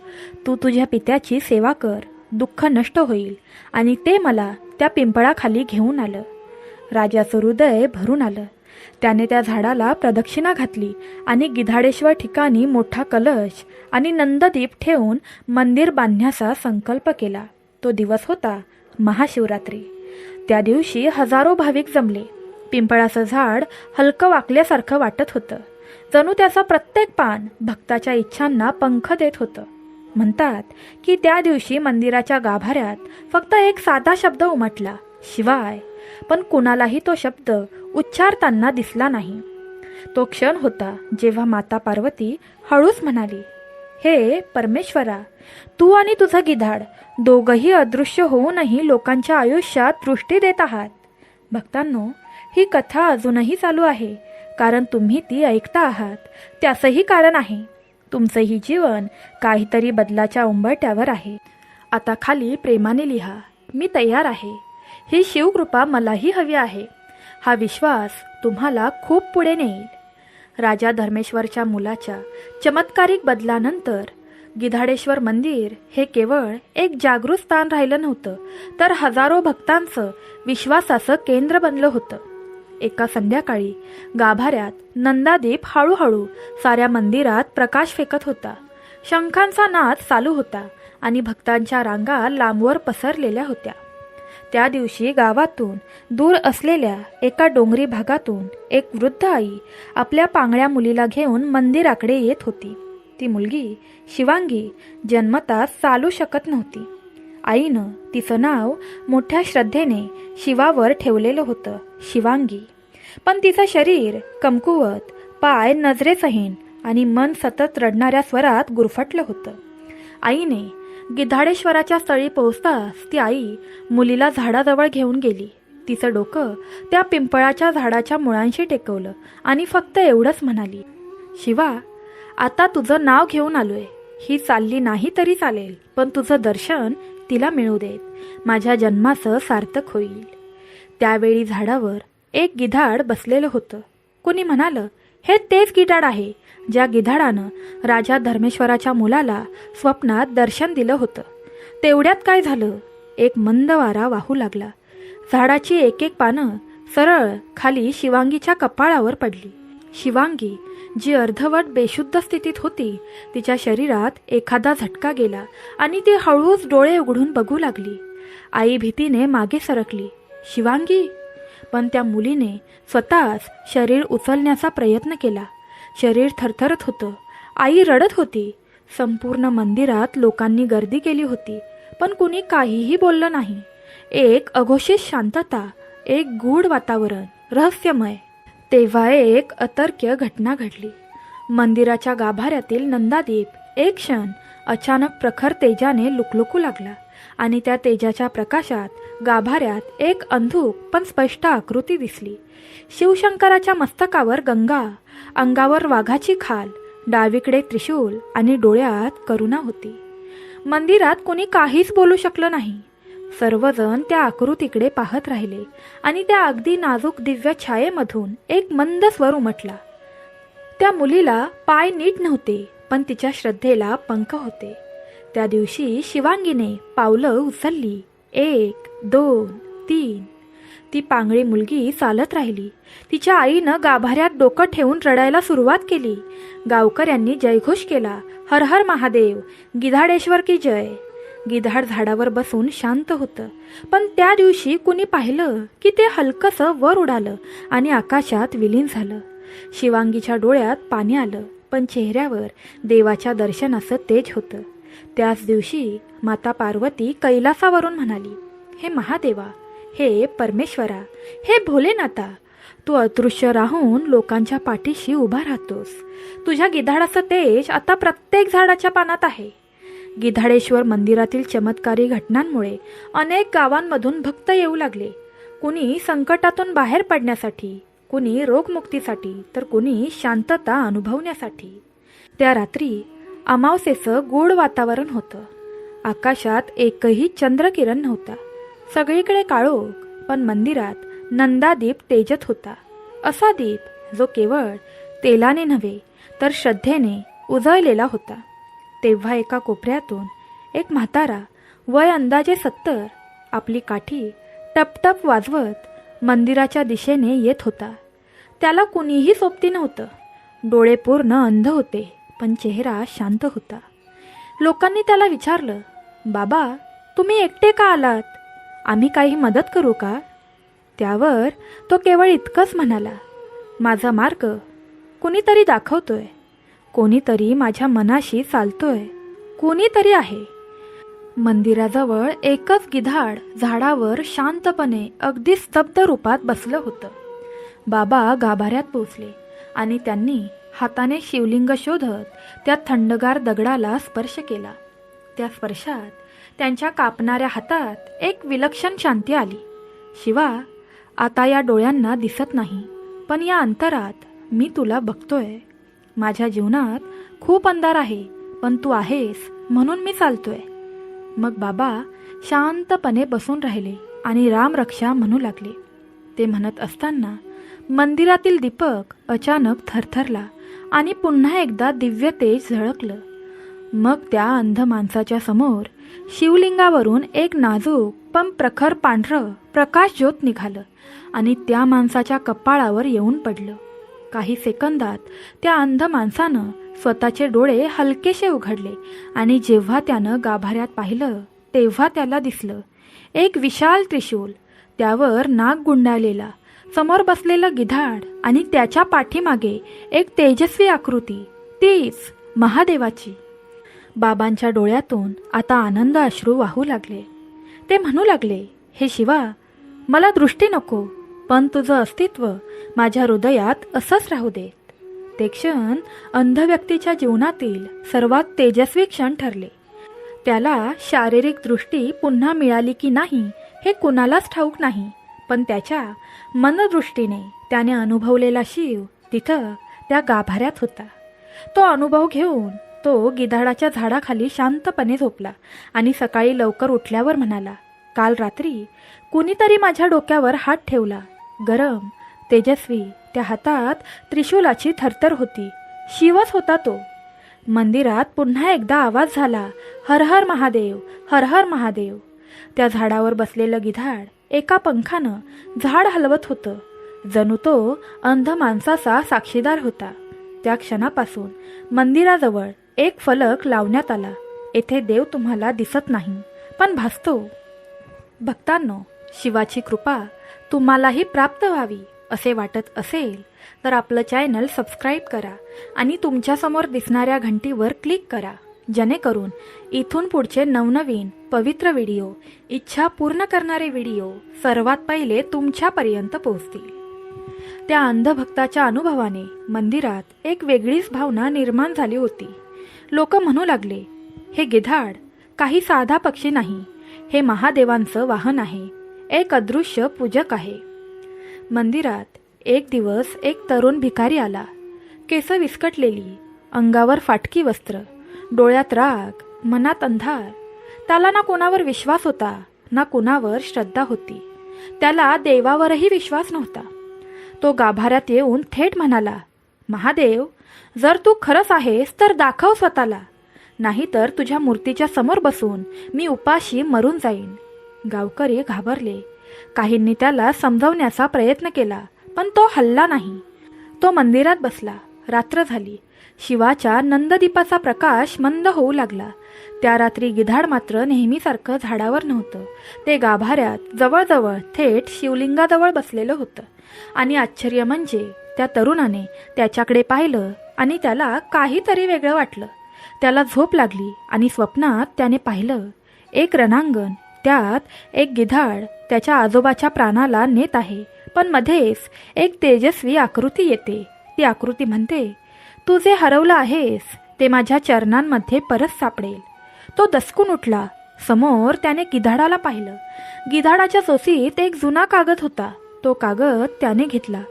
तू तुझ्या पित्याची सेवा कर, दुःख नष्ट होईल. आणि ते मला त्या पिंपळाखाली घेऊन आलं. राजाचं हृदय भरून आलं. त्याने त्या झाडाला प्रदक्षिणा घातली आणि गिधाडेश्वर ठिकाणी मोठा कलश आणि नंददीप ठेवून मंदिर बांधण्याचा संकल्प केला. तो दिवस होता महाशिवरात्री. त्या दिवशी हजारो भाविक जमले. पिंपळाचं झाड हलकं वाकल्यासारखं वाटत होतं. जणू त्याचा प्रत्येक पान भक्ताच्या इच्छांना पंख देत होतं. म्हणतात की त्या दिवशी मंदिराच्या गाभाऱ्यात फक्त एक साधा शब्द उमटला, शिवाय. पण कुणालाही तो शब्द उच्चारताना दिसला नाही. तो क्षण होता जेव्हा माता पार्वती हळूच म्हणाली, हे परमेश्वरा, तू आणि तुझं गिधाड दोघंही अदृश्य होऊनही लोकांच्या आयुष्यात दृष्टी देत आहात. भक्तांनो, ही कथा अजूनही चालू आहे, कारण तुम्ही ती ऐकता आहात. त्याचंही कारण आहे. तुमचंही जीवन काहीतरी बदलाच्या उंबरठ्यावर आहे. आता खाली प्रेमाने लिहा, मी तयार आहे. ही शिवकृपा मलाही हवी आहे. हा विश्वास तुम्हाला खूप पुढे नेईल. राजा धर्मेश्वरच्या मुलाच्या चमत्कारिक बदलानंतर गिधाडेश्वर मंदिर हे केवळ एक जागृत स्थान राहिलं नव्हतं, तर हजारो भक्तांचं विश्वासाचं केंद्र बनलं होतं. एका संध्याकाळी गाभाऱ्यात नंदादीप हळूहळू साऱ्या मंदिरात प्रकाश फेकत होता. शंखांचा नाद चालू होता आणि भक्तांच्या रांगा लांबवर पसरलेल्या होत्या. त्या दिवशी गावातून दूर असलेल्या एका डोंगरी भागातून एक वृद्ध आई आपल्या पांगळ्या मुलीला घेऊन मंदिराकडे येत होती. ती मुलगी शिवांगी जन्मताच चालू शकत नव्हती. आईनं तिचं नाव मोठ्या श्रद्धेने शिवावर ठेवलेलं होतं, शिवांगी. पण तिचं शरीर कमकुवत, पाय नजरेसहीन आणि मन सतत रडणाऱ्या स्वरात गुरफटलं होतं. आईने गिधाडेश्वराच्या स्थळी पोहोचताच ती आई मुलीला झाडाजवळ घेऊन गेली. तिचं डोकं त्या पिंपळाच्या झाडाच्या मुळांशी टेकवलं आणि फक्त एवढंच म्हणाली, शिवा, आता तुझं नाव घेऊन आलोय. ही चालली नाही तरी चालेल, पण तुझं दर्शन तिला मिळू देत. माझ्या जन्माचं सार्थक होईल. त्यावेळी झाडावर एक गिधाड बसलेलं होतं. कोणी म्हणालं, हे तेच गिधाड आहे ज्या गिधाडानं राजा धर्मेश्वराच्या मुलाला स्वप्नात दर्शन दिलं होतं. तेवढ्यात काय झालं, एक मंद वारा वाहू लागला. झाडाची एक एक पानं सरळ खाली शिवांगीच्या कपाळावर पडली. शिवांगी, जी अर्धवट बेशुद्ध स्थितीत होती, तिच्या शरीरात एखादा झटका गेला आणि ती हळूच डोळे उघडून बघू लागली. आई भीतीने मागे सरकली. शिवांगी? पण त्या मुलीने स्वतःच शरीर उचलण्याचा प्रयत्न केला. शरीर थरथरत होतं. आई रडत होती. संपूर्ण मंदिरात लोकांनी गर्दी केली होती, पण कुणी काहीही बोललं नाही. एक अघोषित शांतता, एक गूढ वातावरण, रहस्यमय. तेव्हा एक अतर्क्य घटना घडली. मंदिराच्या गाभाऱ्यातील नंदादीप एक क्षण अचानक प्रखर तेजाने लुकलुकू लागला आणि त्या तेजाच्या प्रकाशात गाभाऱ्यात एक अंधुक पण स्पष्ट आकृती दिसली. शिवशंकराच्या मस्तकावर गंगा, अंगावर वाघाची खाल, डावीकडे त्रिशूल आणि डोळ्यात करुणा होती. मंदिरात कोणी काहीच बोलू शकलं नाही. सर्वजण त्या आकृतीकडे पाहत राहिले आणि त्या अगदी नाजूक दिव्य छायेमधून एक मंद स्वर उमटला. त्या मुलीला पाय नीट नव्हते, पण तिच्या श्रद्धेला पंख होते. त्या दिवशी शिवांगीने पावलं उचलली. 1, 2, 3. ती पांगळी मुलगी चालत राहिली. तिच्या आईनं गाभाऱ्यात डोकं ठेवून रडायला सुरुवात केली. गावकऱ्यांनी जयघोष केला, हर हर महादेव, गिधाडेश्वर की जय. गिधाड झाडावर बसून शांत होतं, पण त्या दिवशी कुणी पाहिलं की ते हलकसं वर उडालं आणि आकाशात विलीन झालं. शिवांगीच्या डोळ्यात पाणी आलं, पण चेहऱ्यावर देवाच्या दर्शनाचं तेज होतं. त्याच दिवशी माता पार्वती कैलासावरून म्हणाली, हे महादेवा, हे परमेश्वरा, हे भोलेनाथा, तू अदृश्य राहून लोकांच्या पाठीशी उभा राहतोस. तुझ्या गिधाडाचं तेज आता प्रत्येक झाडाच्या पानात आहे. गिधाडेश्वर मंदिरातील चमत्कारी घटनांमुळे अनेक गावांमधून भक्त येऊ लागले. कुणी संकटातून बाहेर पडण्यासाठी, कुणी रोगमुक्तीसाठी, तर कुणी शांतता अनुभवण्यासाठी. त्या रात्री अमावस्येचं गूढ वातावरण होतं. आकाशात एकही चंद्रकिरण नव्हता. सगळीकडे काळोख, पण मंदिरात नंदादीप तेजत होता. असा दीप जो केवळ तेलाने नव्हे तर श्रद्धेने उजळलेला होता. तेव्हा एका कोपऱ्यातून एक म्हातारा, वय अंदाजे 70, आपली काठी टपटप वाजवत मंदिराच्या दिशेने येत होता. त्याला कुणीही सोबती नव्हतं. डोळे पूर्ण अंध होते, पण चेहरा शांत होता. लोकांनी त्याला विचारलं, बाबा, तुम्ही एकटे का आलात? आम्ही काही मदत करू का? त्यावर तो केवळ इतकंच म्हणाला, माझा मार्ग कुणीतरी दाखवतोय, कोणीतरी माझ्या मनाशी चालतोय, कोणीतरी आहे. मंदिराजवळ एकच गिधाड झाडावर शांतपणे अगदी स्तब्ध रूपात बसलं होतं. बाबा गाभाऱ्यात पोचले आणि त्यांनी हाताने शिवलिंग शोधत त्या थंडगार दगडाला स्पर्श केला. त्या स्पर्शात त्यांच्या कापणाऱ्या हातात एक विलक्षण शांती आली. शिवा, आता या डोळ्यांना दिसत नाही, पण या अंतरात मी तुला बघतोय. माझ्या जीवनात खूप अंधार आहे, पण तू आहेस म्हणून मी चालतोय. मग बाबा शांतपणे बसून राहिले आणि रामरक्षा म्हणू लागले. ते म्हणत असताना मंदिरातील दीपक अचानक थरथरला आणि पुन्हा एकदा दिव्य तेज झळकलं. मग त्या अंध माणसाच्या समोर शिवलिंगावरून एक नाजूक पण प्रखर पांढरं प्रकाश ज्योत निघालं आणि त्या माणसाच्या कपाळावर येऊन पडलं. काही सेकंदात त्या अंध माणसानं स्वतःचे डोळे हलकेसे उघडले आणि जेव्हा त्यानं गाभाऱ्यात पाहिलं तेव्हा त्याला दिसलं एक विशाल त्रिशूल, त्यावर नाग गुंडाळलेला, समोर बसलेलं गिधाड आणि त्याच्या पाठीमागे एक तेजस्वी आकृती, तीच महादेवाची. बाबांच्या डोळ्यातून आता आनंद अश्रू वाहू लागले. ते म्हणू लागले, हे शिवा, मला दृष्टी नको, पण तुझं अस्तित्व माझ्या हृदयात असंच राहू देत. ते क्षण अंध व्यक्तीच्या जीवनातील सर्वात तेजस्वी क्षण ठरले. त्याला शारीरिक दृष्टी पुन्हा मिळाली की नाही हे कुणालाच ठाऊक नाही, पण त्याच्या मनदृष्टीने त्याने अनुभवलेला शिव तिथं त्या गाभाऱ्यात होता. तो अनुभव घेऊन तो गिधाडाच्या झाडाखाली शांतपणे झोपला आणि सकाळी लवकर उठल्यावर म्हणाला, काल रात्री कुणीतरी माझ्या डोक्यावर हात ठेवला. गरम, तेजस्वी त्या हातात त्रिशूलाची थरथर होती. शिवच होता तो. मंदिरात पुन्हा एकदा आवाज झाला, हर हर महादेव, हर हर महादेव. त्या झाडावर बसलेलं गिधाड एका पंखानं झाड हलवत होतं, जणू तो अंध माणसाचा साक्षीदार होता. त्या क्षणापासून मंदिराजवळ एक फलक लावण्यात आला, येथे देव तुम्हाला दिसत नाही पण भासतो. भक्तांनो, शिवाची कृपा तुम्हालाही प्राप्त व्हावी असे वाटत असेल तर आपलं चॅनल सबस्क्राईब करा आणि तुमच्यासमोर दिसणाऱ्या घंटीवर क्लिक करा, जेणेकरून इथून पुढचे नवनवीन पवित्र व्हिडिओ, इच्छा पूर्ण करणारे व्हिडिओ सर्वात पहिले तुमच्यापर्यंत पोहोचतील. त्या अंधभक्ताच्या अनुभवाने मंदिरात एक वेगळीच भावना निर्माण झाली होती. लोक म्हणू लागले, हे गिधाड काही साधा पक्षी नाही, हे महादेवांचं वाहन आहे, एक अदृश्य पूजक आहे. मंदिरात एक दिवस एक तरुण भिकारी आला. केस विस्कटलेली, अंगावर फाटकी वस्त्र, डोळ्यात राग, मनात अंधार. त्याला ना कोणावर विश्वास होता ना कोणावर श्रद्धा होती. त्याला देवावरही विश्वास नव्हता. तो गाभाऱ्यात येऊन थेट म्हणाला, महादेव, जर तू खरंच आहेस तर दाखव स्वतःला, नाहीतर तुझ्या मूर्तीच्या समोर बसून मी उपाशी मरून जाईन. गावकरी घाबरले. काहींनी त्याला समजावण्याचा प्रयत्न केला, पण तो हलला नाही. तो मंदिरात बसला. रात्र झाली. शिवाच्या नंददीपाचा प्रकाश मंद होऊ लागला. त्या रात्री गिधाड मात्र नेहमीसारखं झाडावर नव्हतं. ते गाभाऱ्यात जवळजवळ थेट शिवलिंगाजवळ बसलेलं होतं. आणि आश्चर्य म्हणजे त्या तरुणाने त्याच्याकडे पाहिलं आणि त्याला काहीतरी वेगळं वाटलं. त्याला झोप लागली आणि स्वप्नात त्याने पाहिलं एक रणांगण, त्यात एक गिधाड त्याच्या आजोबाच्या प्राणाला नेत आहे, पण मध्येच एक तेजस्वी आकृती येते. ती आकृती म्हणते, तू जे हरवलं आहेस ते माझ्या चरणांमध्ये परत सापडेल. तो दचकून उठला. समोर त्याने गिधाडाला पाहिलं. गिधाडाच्या चोचीत एक जुना कागद होता. तो कागद त्याने घेतला.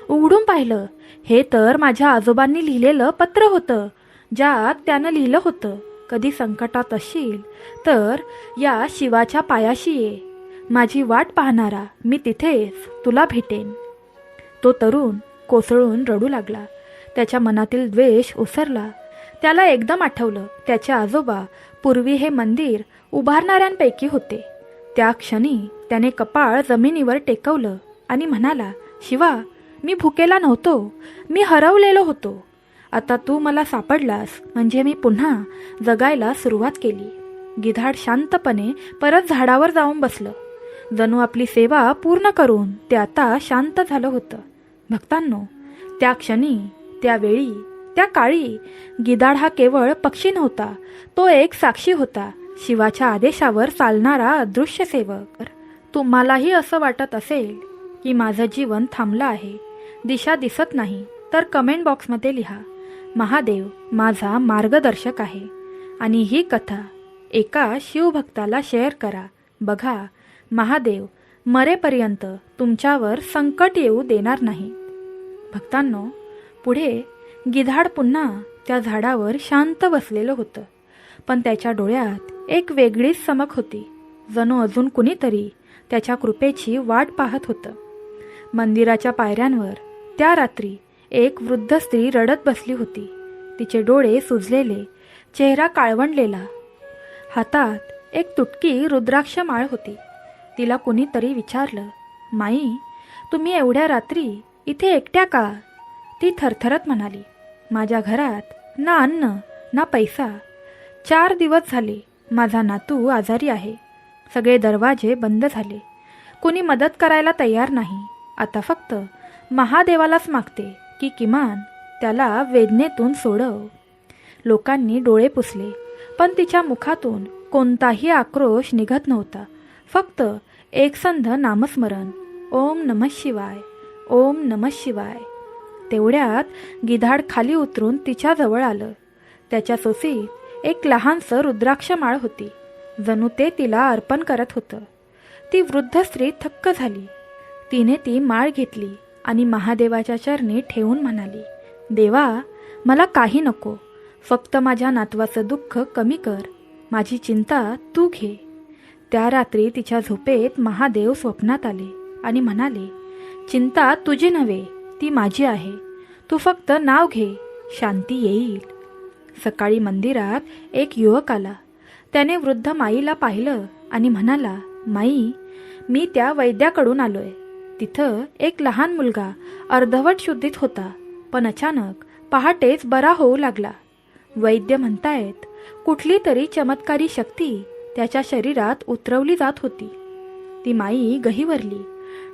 उघडून पाहिलं. हे तर माझ्या आजोबांनी लिहिलेलं पत्र होतं, ज्यात त्यानं लिहिलं होतं, कधी संकटात असशील तर या शिवाच्या पायाशी ये, माझी वाट पाहणारा मी तिथेच तुला भेटेन. तो तरुण कोसळून रडू लागला. त्याच्या मनातील द्वेष ओसरला. त्याला एकदम आठवलं, त्याचे आजोबा पूर्वी हे मंदिर उभारणाऱ्यांपैकी होते. त्या क्षणी त्याने कपाळ जमिनीवर टेकवलं आणि म्हणाला, शिवा, मी भुकेला नव्हतो, मी हरवलेलो होतो. आता तू मला सापडलास म्हणजे मी पुन्हा जगायला सुरुवात केली. गिधाड शांतपणे परत झाडावर जाऊन बसलं. जणू आपली सेवा पूर्ण करून ते आता शांत झालं होतं. भक्तांनो, त्या क्षणी, त्यावेळी, त्या काळी गिधाड हा केवळ पक्षी नव्हता, तो एक साक्षी होता शिवाच्या आदेशावर चालणारा अदृश्य सेवक. तुम्हालाही असं वाटत असेल की माझं जीवन थांबलं आहे, दिशा दिसत नाही, तर कमेंट बॉक्समध्ये लिहा, महादेव माझा मार्गदर्शक आहे. आणि ही कथा एका शिवभक्ताला शेअर करा. बघा, महादेव मरेपर्यंत तुमच्यावर संकट येऊ देणार नाही. भक्तांनो, पुढे गिधाड पुन्हा त्या झाडावर शांत बसलेलं होतं. पण त्याच्या डोळ्यात एक वेगळीच चमक होती. जणू अजून कुणीतरी त्याच्या कृपेची वाट पाहत होतं. मंदिराच्या पायऱ्यांवर त्या रात्री एक वृद्ध स्त्री रडत बसली होती. तिचे डोळे सुजलेले, चेहरा काळवंडलेला. हातात एक तुटकी रुद्राक्ष माळ होती. तिला कुणीतरी विचारलं, माई, तुम्ही एवढ्या रात्री इथे एकट्या का? ती थरथरत म्हणाली, माझ्या घरात ना अन्न ना पैसा. 4 दिवस झाले माझा नातू आजारी आहे. सगळे दरवाजे बंद झाले. कुणी मदत करायला तयार नाही. आता फक्त महादेवालाच मागते की किमान त्याला वेदनेतून सोडव. लोकांनी डोळे पुसले, पण तिच्या मुखातून कोणताही आक्रोश निघत नव्हता. फक्त एकसंध नामस्मरण, ओम नमः शिवाय, ओम नमः शिवाय. तेवढ्यात गिधाड खाली उतरून तिच्याजवळ आलं. त्याच्या सोसीत एक लहानसं रुद्राक्ष माळ होती. जणू ते तिला अर्पण करत होतं. ती वृद्ध स्त्री थक्क झाली. तिने ती माळ घेतली आणि महादेवाच्या चरणी ठेवून म्हणाली, देवा, मला काही नको, फक्त माझ्या नातवाचं दुःख कमी कर. माझी चिंता तू घे. त्या रात्री तिच्या झोपेत महादेव स्वप्नात आले आणि म्हणाले, चिंता तुझी नव्हे, ती माझी आहे. तू फक्त नाव घे, शांती येईल. सकाळी मंदिरात एक युवक आला. त्याने वृद्ध माईला पाहिलं आणि म्हणाला, माई, मी त्या वैद्याकडून आलोय. तिथं एक लहान मुलगा अर्धवट शुद्धीत होता, पण अचानक पहाटेच बरा होऊ लागला. वैद्य म्हणतायत कुठली तरी चमत्कारी शक्ती त्याच्या शरीरात उतरवली जात होती. ती माई गहिवरली,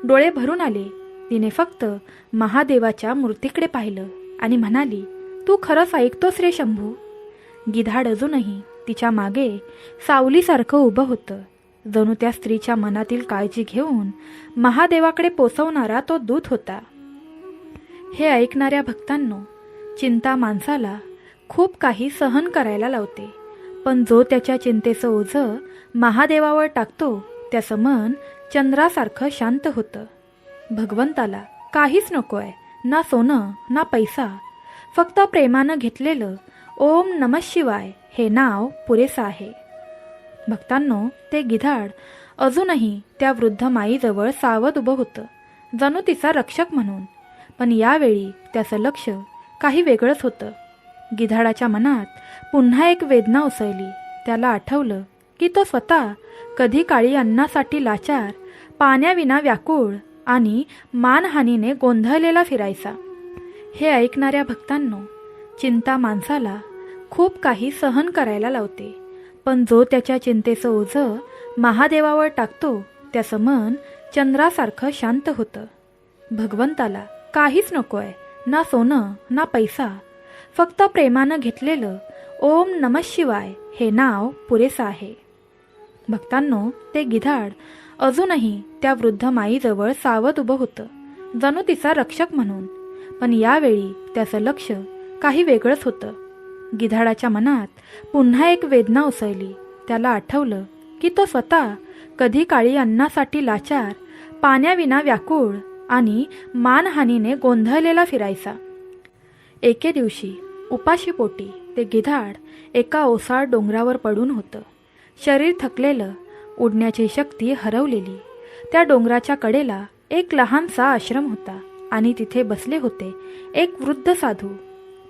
डोळे भरून आले. तिने फक्त महादेवाच्या मूर्तीकडे पाहिलं आणि म्हणाली, तू खरंच ऐकतोस रे शंभू? गिधाड अजूनही तिच्या मागे सावलीसारखं उभं होतं. जणू त्या स्त्रीच्या मनातील काळजी घेऊन महादेवाकडे पोचवणारा तो दूत होता. हे ऐकणाऱ्या भक्तांनो, चिंता माणसाला खूप काही सहन करायला लावते, पण जो त्याच्या चिंतेचं ओझं महादेवावर टाकतो त्याचं मन चंद्रासारखं शांत होतं. भगवंताला काहीच नको आहे, ना सोनं ना पैसा. फक्त प्रेमानं घेतलेलं ओम नमः शिवाय हे नाव पुरेसं आहे. भक्तांनो, ते गिधाड अजूनही त्या वृद्ध माईजवळ सावध उभं होतं, जणू तिचा रक्षक म्हणून. पण यावेळी त्याचं लक्ष काही वेगळंच होतं. गिधाडाच्या मनात पुन्हा एक वेदना उसळली. त्याला आठवलं की तो स्वतः कधी काळी अन्नासाठी लाचार, पाण्याविना व्याकुळ आणि मानहानीने गोंधळलेला फिरायचा. हे ऐकणाऱ्या भक्तांनो, चिंता माणसाला खूप काही सहन करायला लावते, पण जो त्याच्या चिंतेचं ओझं महादेवावर टाकतो त्याचं मन चंद्रासारखं शांत होतं. भगवंताला काहीच नको आहे, ना सोनं ना पैसा. फक्त प्रेमानं घेतलेलं ओम नमः शिवाय हे नाव पुरेसं आहे. भक्तांनो, ते गिधाड अजूनही त्या वृद्ध माईजवळ सावध उभं होतं, जणू तिचा रक्षक म्हणून. पण यावेळी त्याचं लक्ष काही वेगळंच होतं. गिधाडाच्या मनात पुन्हा एक वेदना उसळली. त्याला आठवलं की तो स्वतः कधी काळी अन्नासाठी लाचार, पाण्याविना व्याकुळ आणि मानहानीने गोंधळलेला फिरायचा. एके दिवशी उपाशीपोटी ते गिधाड एका ओसाड डोंगरावर पडून होतं. शरीर थकलेलं, उडण्याची शक्ती हरवलेली. त्या डोंगराच्या कडेला एक लहानसा आश्रम होता आणि तिथे बसले होते एक वृद्ध साधू.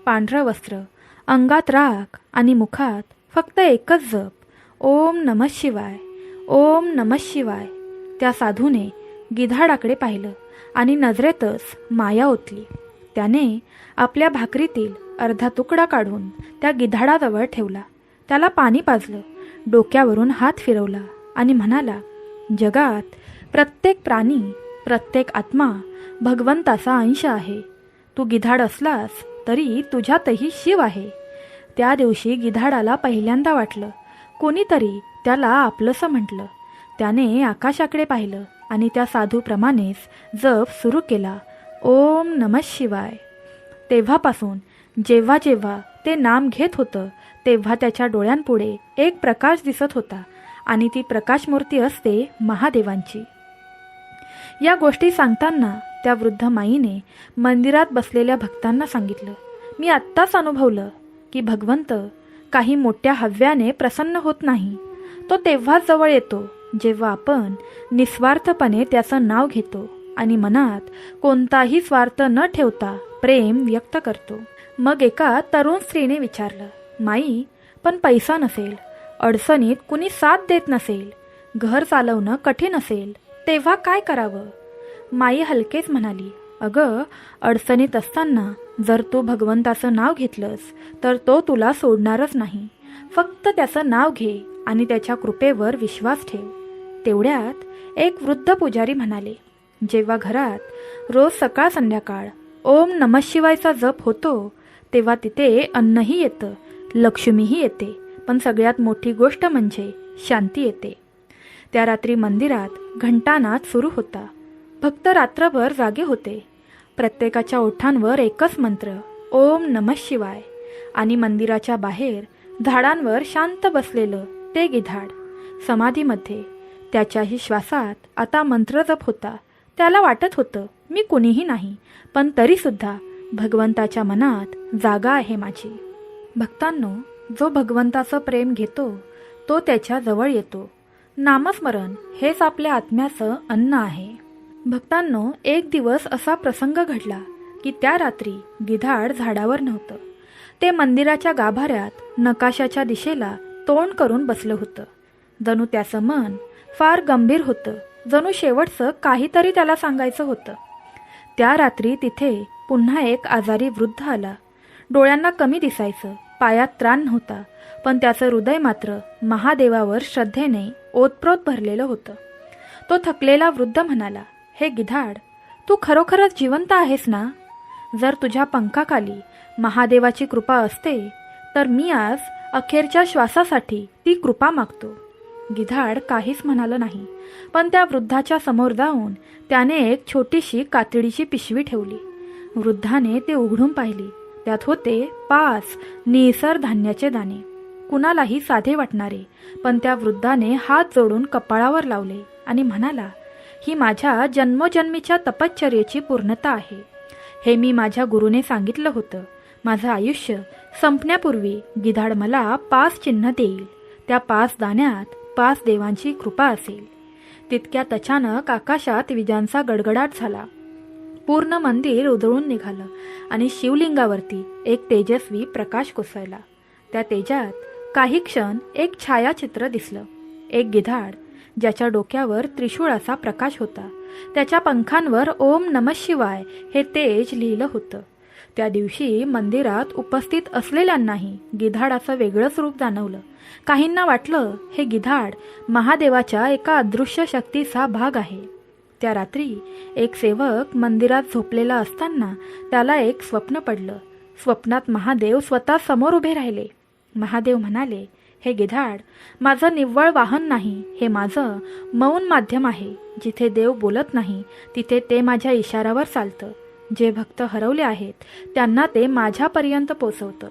पांढरं वस्त्र, अंगात राख आणि मुखात फक्त एकच जप, ओम नमः शिवाय, ओम नमः शिवाय. त्या साधूने गिधाडाकडे पाहिलं आणि नजरेतच माया ओतली. त्याने आपल्या भाकरीतील अर्धा तुकडा काढून त्या गिधाडाजवळ ठेवला. त्याला पाणी पाजलं, डोक्यावरून हात फिरवला आणि म्हणाला, जगात प्रत्येक प्राणी, प्रत्येक आत्मा भगवंताचा अंश आहे. तू गिधाड असलास तरी तुझ्यातही शिव आहे. त्या दिवशी गिधाडाला पहिल्यांदा वाटलं कोणीतरी त्याला आपलंसं म्हटलं. त्याने आकाशाकडे पाहिलं आणि त्या साधूप्रमाणेच जप सुरू केला, ओम नमः शिवाय. तेव्हापासून जेव्हा जेव्हा ते नाम घेत होतं तेव्हा त्याच्या डोळ्यांपुढे एक प्रकाश दिसत होता आणि ती प्रकाशमूर्ती असते महादेवांची. या गोष्टी सांगताना त्या वृद्ध माईने मंदिरात बसलेल्या भक्तांना सांगितलं, मी आत्ताच अनुभवलं की भगवंत काही मोठ्या हव्याने प्रसन्न होत नाही. तो तेव्हाच जवळ येतो जेव्हा आपण निस्वार्थपणे त्याचं नाव घेतो आणि मनात कोणताही स्वार्थ न ठेवता प्रेम व्यक्त करतो. मग एका तरुण स्त्रीने विचारलं, माई, पण पैसा नसेल, अडचणीत कुणी साथ देत नसेल, घर चालवणं कठीण असेल, तेव्हा काय करावं? माई हलकेच म्हणाली, अगं, अडचणीत असताना जर तू भगवंताचं नाव घेतलंस तर तो तुला सोडणारच नाही. फक्त त्याचं नाव घे आणि त्याच्या कृपेवर विश्वास ठेव. तेवढ्यात एक वृद्ध पुजारी म्हणाले, जेव्हा घरात रोज सकाळ संध्याकाळ ओम नमः शिवायचा जप होतो तेव्हा तिथे अन्नही येतं, लक्ष्मीही येते, पण सगळ्यात मोठी गोष्ट म्हणजे शांती येते. त्या रात्री मंदिरात घंटानाद सुरू होता. भक्त रात्रभर जागे होते. प्रत्येकाच्या ओठांवर एकच मंत्र, ओम नमः शिवाय. आणि मंदिराच्या बाहेर झाडांवर शांत बसलेलं ते गिधाड समाधीमध्ये, त्याच्याही श्वासात आता मंत्र जप होता. त्याला वाटत होतं, मी कुणीही नाही, पण तरीसुद्धा भगवंताच्या मनात जागा आहे माझी. भक्तांनो, जो भगवंताचं प्रेम घेतो तो त्याच्या जवळ येतो. नामस्मरण हेच आपल्या आत्म्याचं अन्न आहे. भक्तांनो, एक दिवस असा प्रसंग घडला की त्या रात्री गिधाड झाडावर नव्हतं. ते मंदिराच्या गाभाऱ्यात नकाशाच्या दिशेला तोंड करून बसलं होतं. जणू त्याचं मन फार गंभीर होतं, जणू शेवटचं काहीतरी त्याला सांगायचं होतं. त्या रात्री तिथे पुन्हा एक आजारी वृद्ध आला. डोळ्यांना कमी दिसायचं, पायात त्राण नव्हता, पण त्याचं हृदय मात्र महादेवावर श्रद्धेने ओतप्रोत भरलेलं होतं. तो थकलेला वृद्ध म्हणाला, हे गिधाड, तू खरोखरच जिवंत आहेस ना? जर तुझ्या पंखाखाली महादेवाची कृपा असते तर मी आज अखेरच्या श्वासासाठी ती कृपा मागतो. गिधाड काहीच म्हणालं नाही, पण त्या वृद्धाच्या समोर जाऊन त्याने एक छोटीशी कातडीची पिशवी ठेवली. वृद्धाने ते उघडून पाहिली. त्यात होते 5 निळसर धान्याचे दाणे, कुणालाही साधे वाटणारे. पण त्या वृद्धाने हात जोडून कपाळावर लावले आणि म्हणाला, ही माझ्या जन्मोजन्मीच्या तपश्चर्येची पूर्णता आहे. हे मी माझ्या गुरुने सांगितलं होतं. माझं आयुष्य संपण्यापूर्वी गिधाड मला 5 चिन्ह देईल. त्या 5 दाण्यात 5 देवांची कृपा असेल. तितक्यात अचानक आकाशात विजांचा गडगडाट झाला. पूर्ण मंदिर उधळून निघालं आणि शिवलिंगावरती एक तेजस्वी प्रकाश कोसळला. त्या तेजात काही क्षण एक छायाचित्र दिसलं. एक गिधाड ज्याच्या डोक्यावर त्रिशूळाचा प्रकाश होता. त्याच्या पंखांवर ओम नमः शिवाय हे तेज लिहिलं होतं. त्या दिवशी मंदिरात उपस्थित असलेल्यांनाही गिधाडाचं वेगळंच रूप जाणवलं. काहींना वाटलं, हे गिधाड महादेवाच्या एका अदृश्य शक्तीचा भाग आहे. त्या रात्री एक सेवक मंदिरात झोपलेला असताना त्याला एक स्वप्न पडलं. स्वप्नात महादेव स्वतः समोर उभे राहिले. महादेव म्हणाले, हे गिधाड, माझं निव्वळ वाहन नाही, हे माझं मौन माध्यम आहे. जिथे देव बोलत नाही तिथे ते माझ्या इशाऱ्यावर चालतं. जे भक्त हरवले आहेत त्यांना ते माझ्यापर्यंत पोचवतं.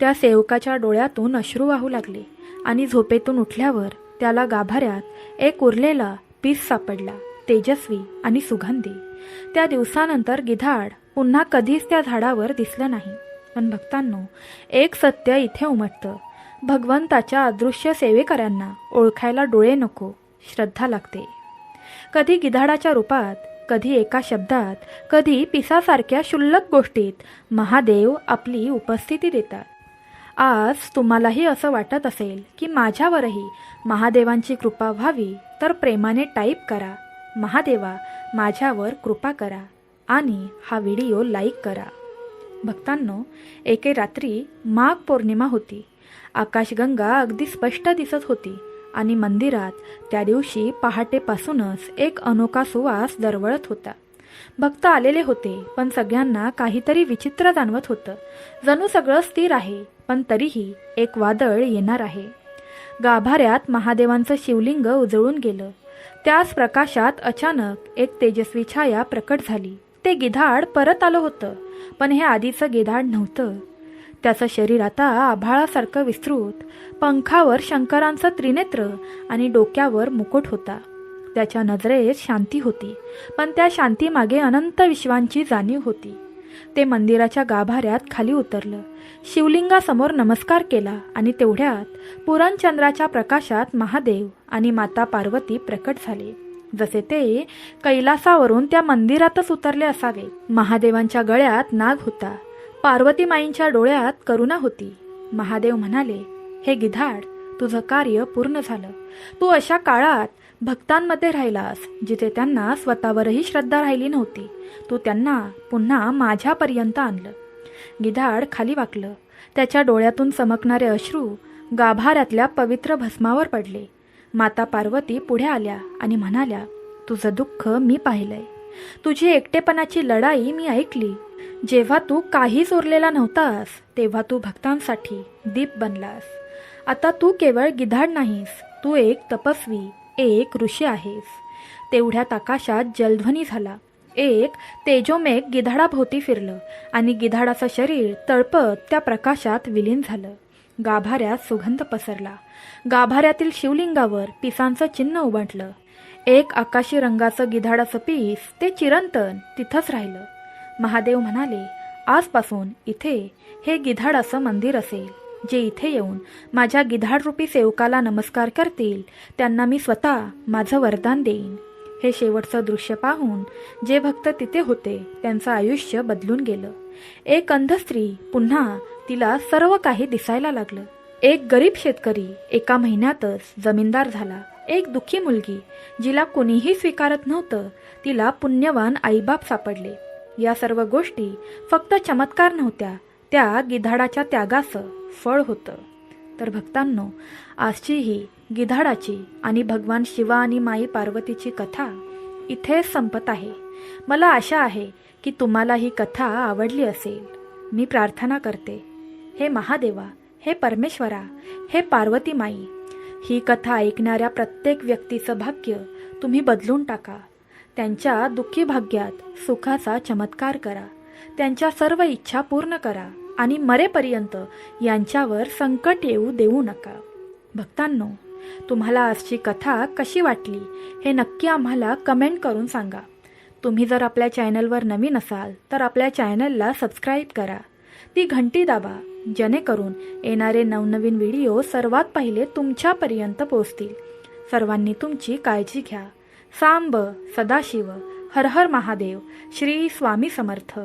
त्या सेवकाच्या डोळ्यातून अश्रू वाहू लागले आणि झोपेतून उठल्यावर त्याला गाभाऱ्यात एक उरलेला पीस सापडला, तेजस्वी आणि सुगंधी. त्या दिवसानंतर गिधाड पुन्हा कधीच त्या झाडावर दिसलं नाही. पण भक्तांनो, एक सत्य इथे उमटतं. भगवंताच्या अदृश्य सेवेकऱ्यांना ओळखायला डोळे नको, श्रद्धा लागते. कधी गिधाडाच्या रूपात, कधी एका शब्दात, कधी पिसासारख्या क्षुल्लक गोष्टीत महादेव आपली उपस्थिती देतात. आज तुम्हालाही असं वाटत असेल की माझ्यावरही महादेवांची कृपा व्हावी, तर प्रेमाने टाईप करा, महादेवा माझ्यावर कृपा करा आणि हा व्हिडिओ लाईक करा. भक्तांनो, एके रात्री माघ पौर्णिमा होती. आकाशगंगा अगदी स्पष्ट दिसत होती आणि मंदिरात त्या दिवशी पहाटेपासूनच एक अनोखा सुवास दरवळत होता. भक्त आलेले होते, पण सगळ्यांना काहीतरी विचित्र जाणवत होतं. जणू सगळं स्थिर आहे, पण तरीही एक वादळ येणार आहे. गाभाऱ्यात महादेवांचं शिवलिंग उजळून गेलं. त्याच प्रकाशात अचानक एक तेजस्वी छाया प्रकट झाली. ते गिधाड परत आलं होतं, पण हे आधीचं गिधाड नव्हतं. त्याचं शरीर आता आभाळासारखं विस्तृत, पंखावर शंकरांचं त्रिनेत्र आणि डोक्यावर मुकुट होता. त्याच्या नजरेत शांती होती, पण त्या शांतीमागे अनंत विश्वांची जाणीव होती. ते मंदिराच्या गाभाऱ्यात खाली उतरलं, शिवलिंगासमोर नमस्कार केला आणि तेवढ्यात पुरणचंद्राच्या प्रकाशात महादेव आणि माता पार्वती प्रकट झाले, जसे ते कैलासावरून त्या मंदिरातच उतरले असावे. महादेवांच्या गळ्यात नाग होता, पार्वती माईंच्या डोळ्यात करुणा होती. महादेव म्हणाले, हे गिधाड, तुझं कार्य पूर्ण झालं. तू अशा काळात भक्तांमध्ये राहिलास जिथे त्यांना स्वतःवरही श्रद्धा राहिली नव्हती. तू त्यांना पुन्हा माझ्यापर्यंत आणलं. गिधाड खाली वाकलं. त्याच्या डोळ्यातून चमकणारे अश्रू गाभाऱ्यातल्या पवित्र भस्मावर पडले. माता पार्वती पुढे आल्या आणि म्हणाल्या, तुझं दुःख मी पाहिलंय. तुझी एकटेपणाची लढाई मी ऐकली. जेव्हा तू काहीच उरलेला नव्हतास तेव्हा तू भक्तांसाठी दीप बनलास. आता तू केवळ गिधाड नाहीस, तू एक तपस्वी, एक ऋषी आहेस. तेवढ्यात आकाशात जलध्वनी झाला. एक तेजोमेघ गिधाडाभोवती फिरलं आणि गिधाडाचं शरीर तळपत त्या प्रकाशात विलीन झालं. गाभाऱ्यात सुगंध पसरला. गाभाऱ्यातील शिवलिंगावर पिसांचं चिन्ह उमटलं. एक आकाशी रंगाचं गिधाडाचं पीस ते चिरंतन तिथंच राहिलं. महादेव म्हणाले, आजपासून इथे हे गिधाडाचं मंदिर असेल. जे इथे येऊन माझ्या गिधाडरूपी सेवकाला नमस्कार करतील त्यांना मी स्वतः माझं वरदान देईन. हे शेवटचं दृश्य पाहून जे भक्त तिथे होते त्यांचं आयुष्य बदलून गेलं. एक अंध स्त्री पुन्हा तिला सर्व काही दिसायला लागलं. एक गरीब शेतकरी एका महिन्यातच जमीनदार झाला. एक दुःखी मुलगी जिला कुणीही स्वीकारत नव्हतं तिला पुण्यवान आईबाप सापडले. या सर्व गोष्टी फक्त चमत्कार नव्हत्या, त्या गिधाडाच्या त्यागाचं फळ होतं. तर भक्तांनो, आजची ही गिधाडाची आणि भगवान शिवा आणि माई पार्वतीची कथा इथेच संपत आहे. मला आशा आहे की तुम्हाला ही कथा आवडली असेल. मी प्रार्थना करते, हे महादेवा, हे परमेश्वरा, हे पार्वती माई, ही कथा ऐकणाऱ्या प्रत्येक व्यक्तीचं भाग्य तुम्ही बदलून टाका. त्यांच्या दुःखी भाग्यात सुखाचा चमत्कार करा. त्यांच्या सर्व इच्छा पूर्ण करा आणि मरेपर्यंत यांच्यावर संकट येऊ देऊ नका. भक्तांनो, तुम्हाला आजची कथा कशी वाटली हे नक्की आम्हाला कमेंट करून सांगा. तुम्ही जर आपल्या चॅनलवर नवीन असाल तर आपल्या चॅनलला सबस्क्राईब करा. ती घंटी दाबा, जेणेकरून येणारे नवनवीन व्हिडिओ सर्वात पहिले तुमच्यापर्यंत पोहोचतील. सर्वांनी तुमची काळजी घ्या. सांब सदाशिव. हर हर महादेव. श्री स्वामी समर्थ.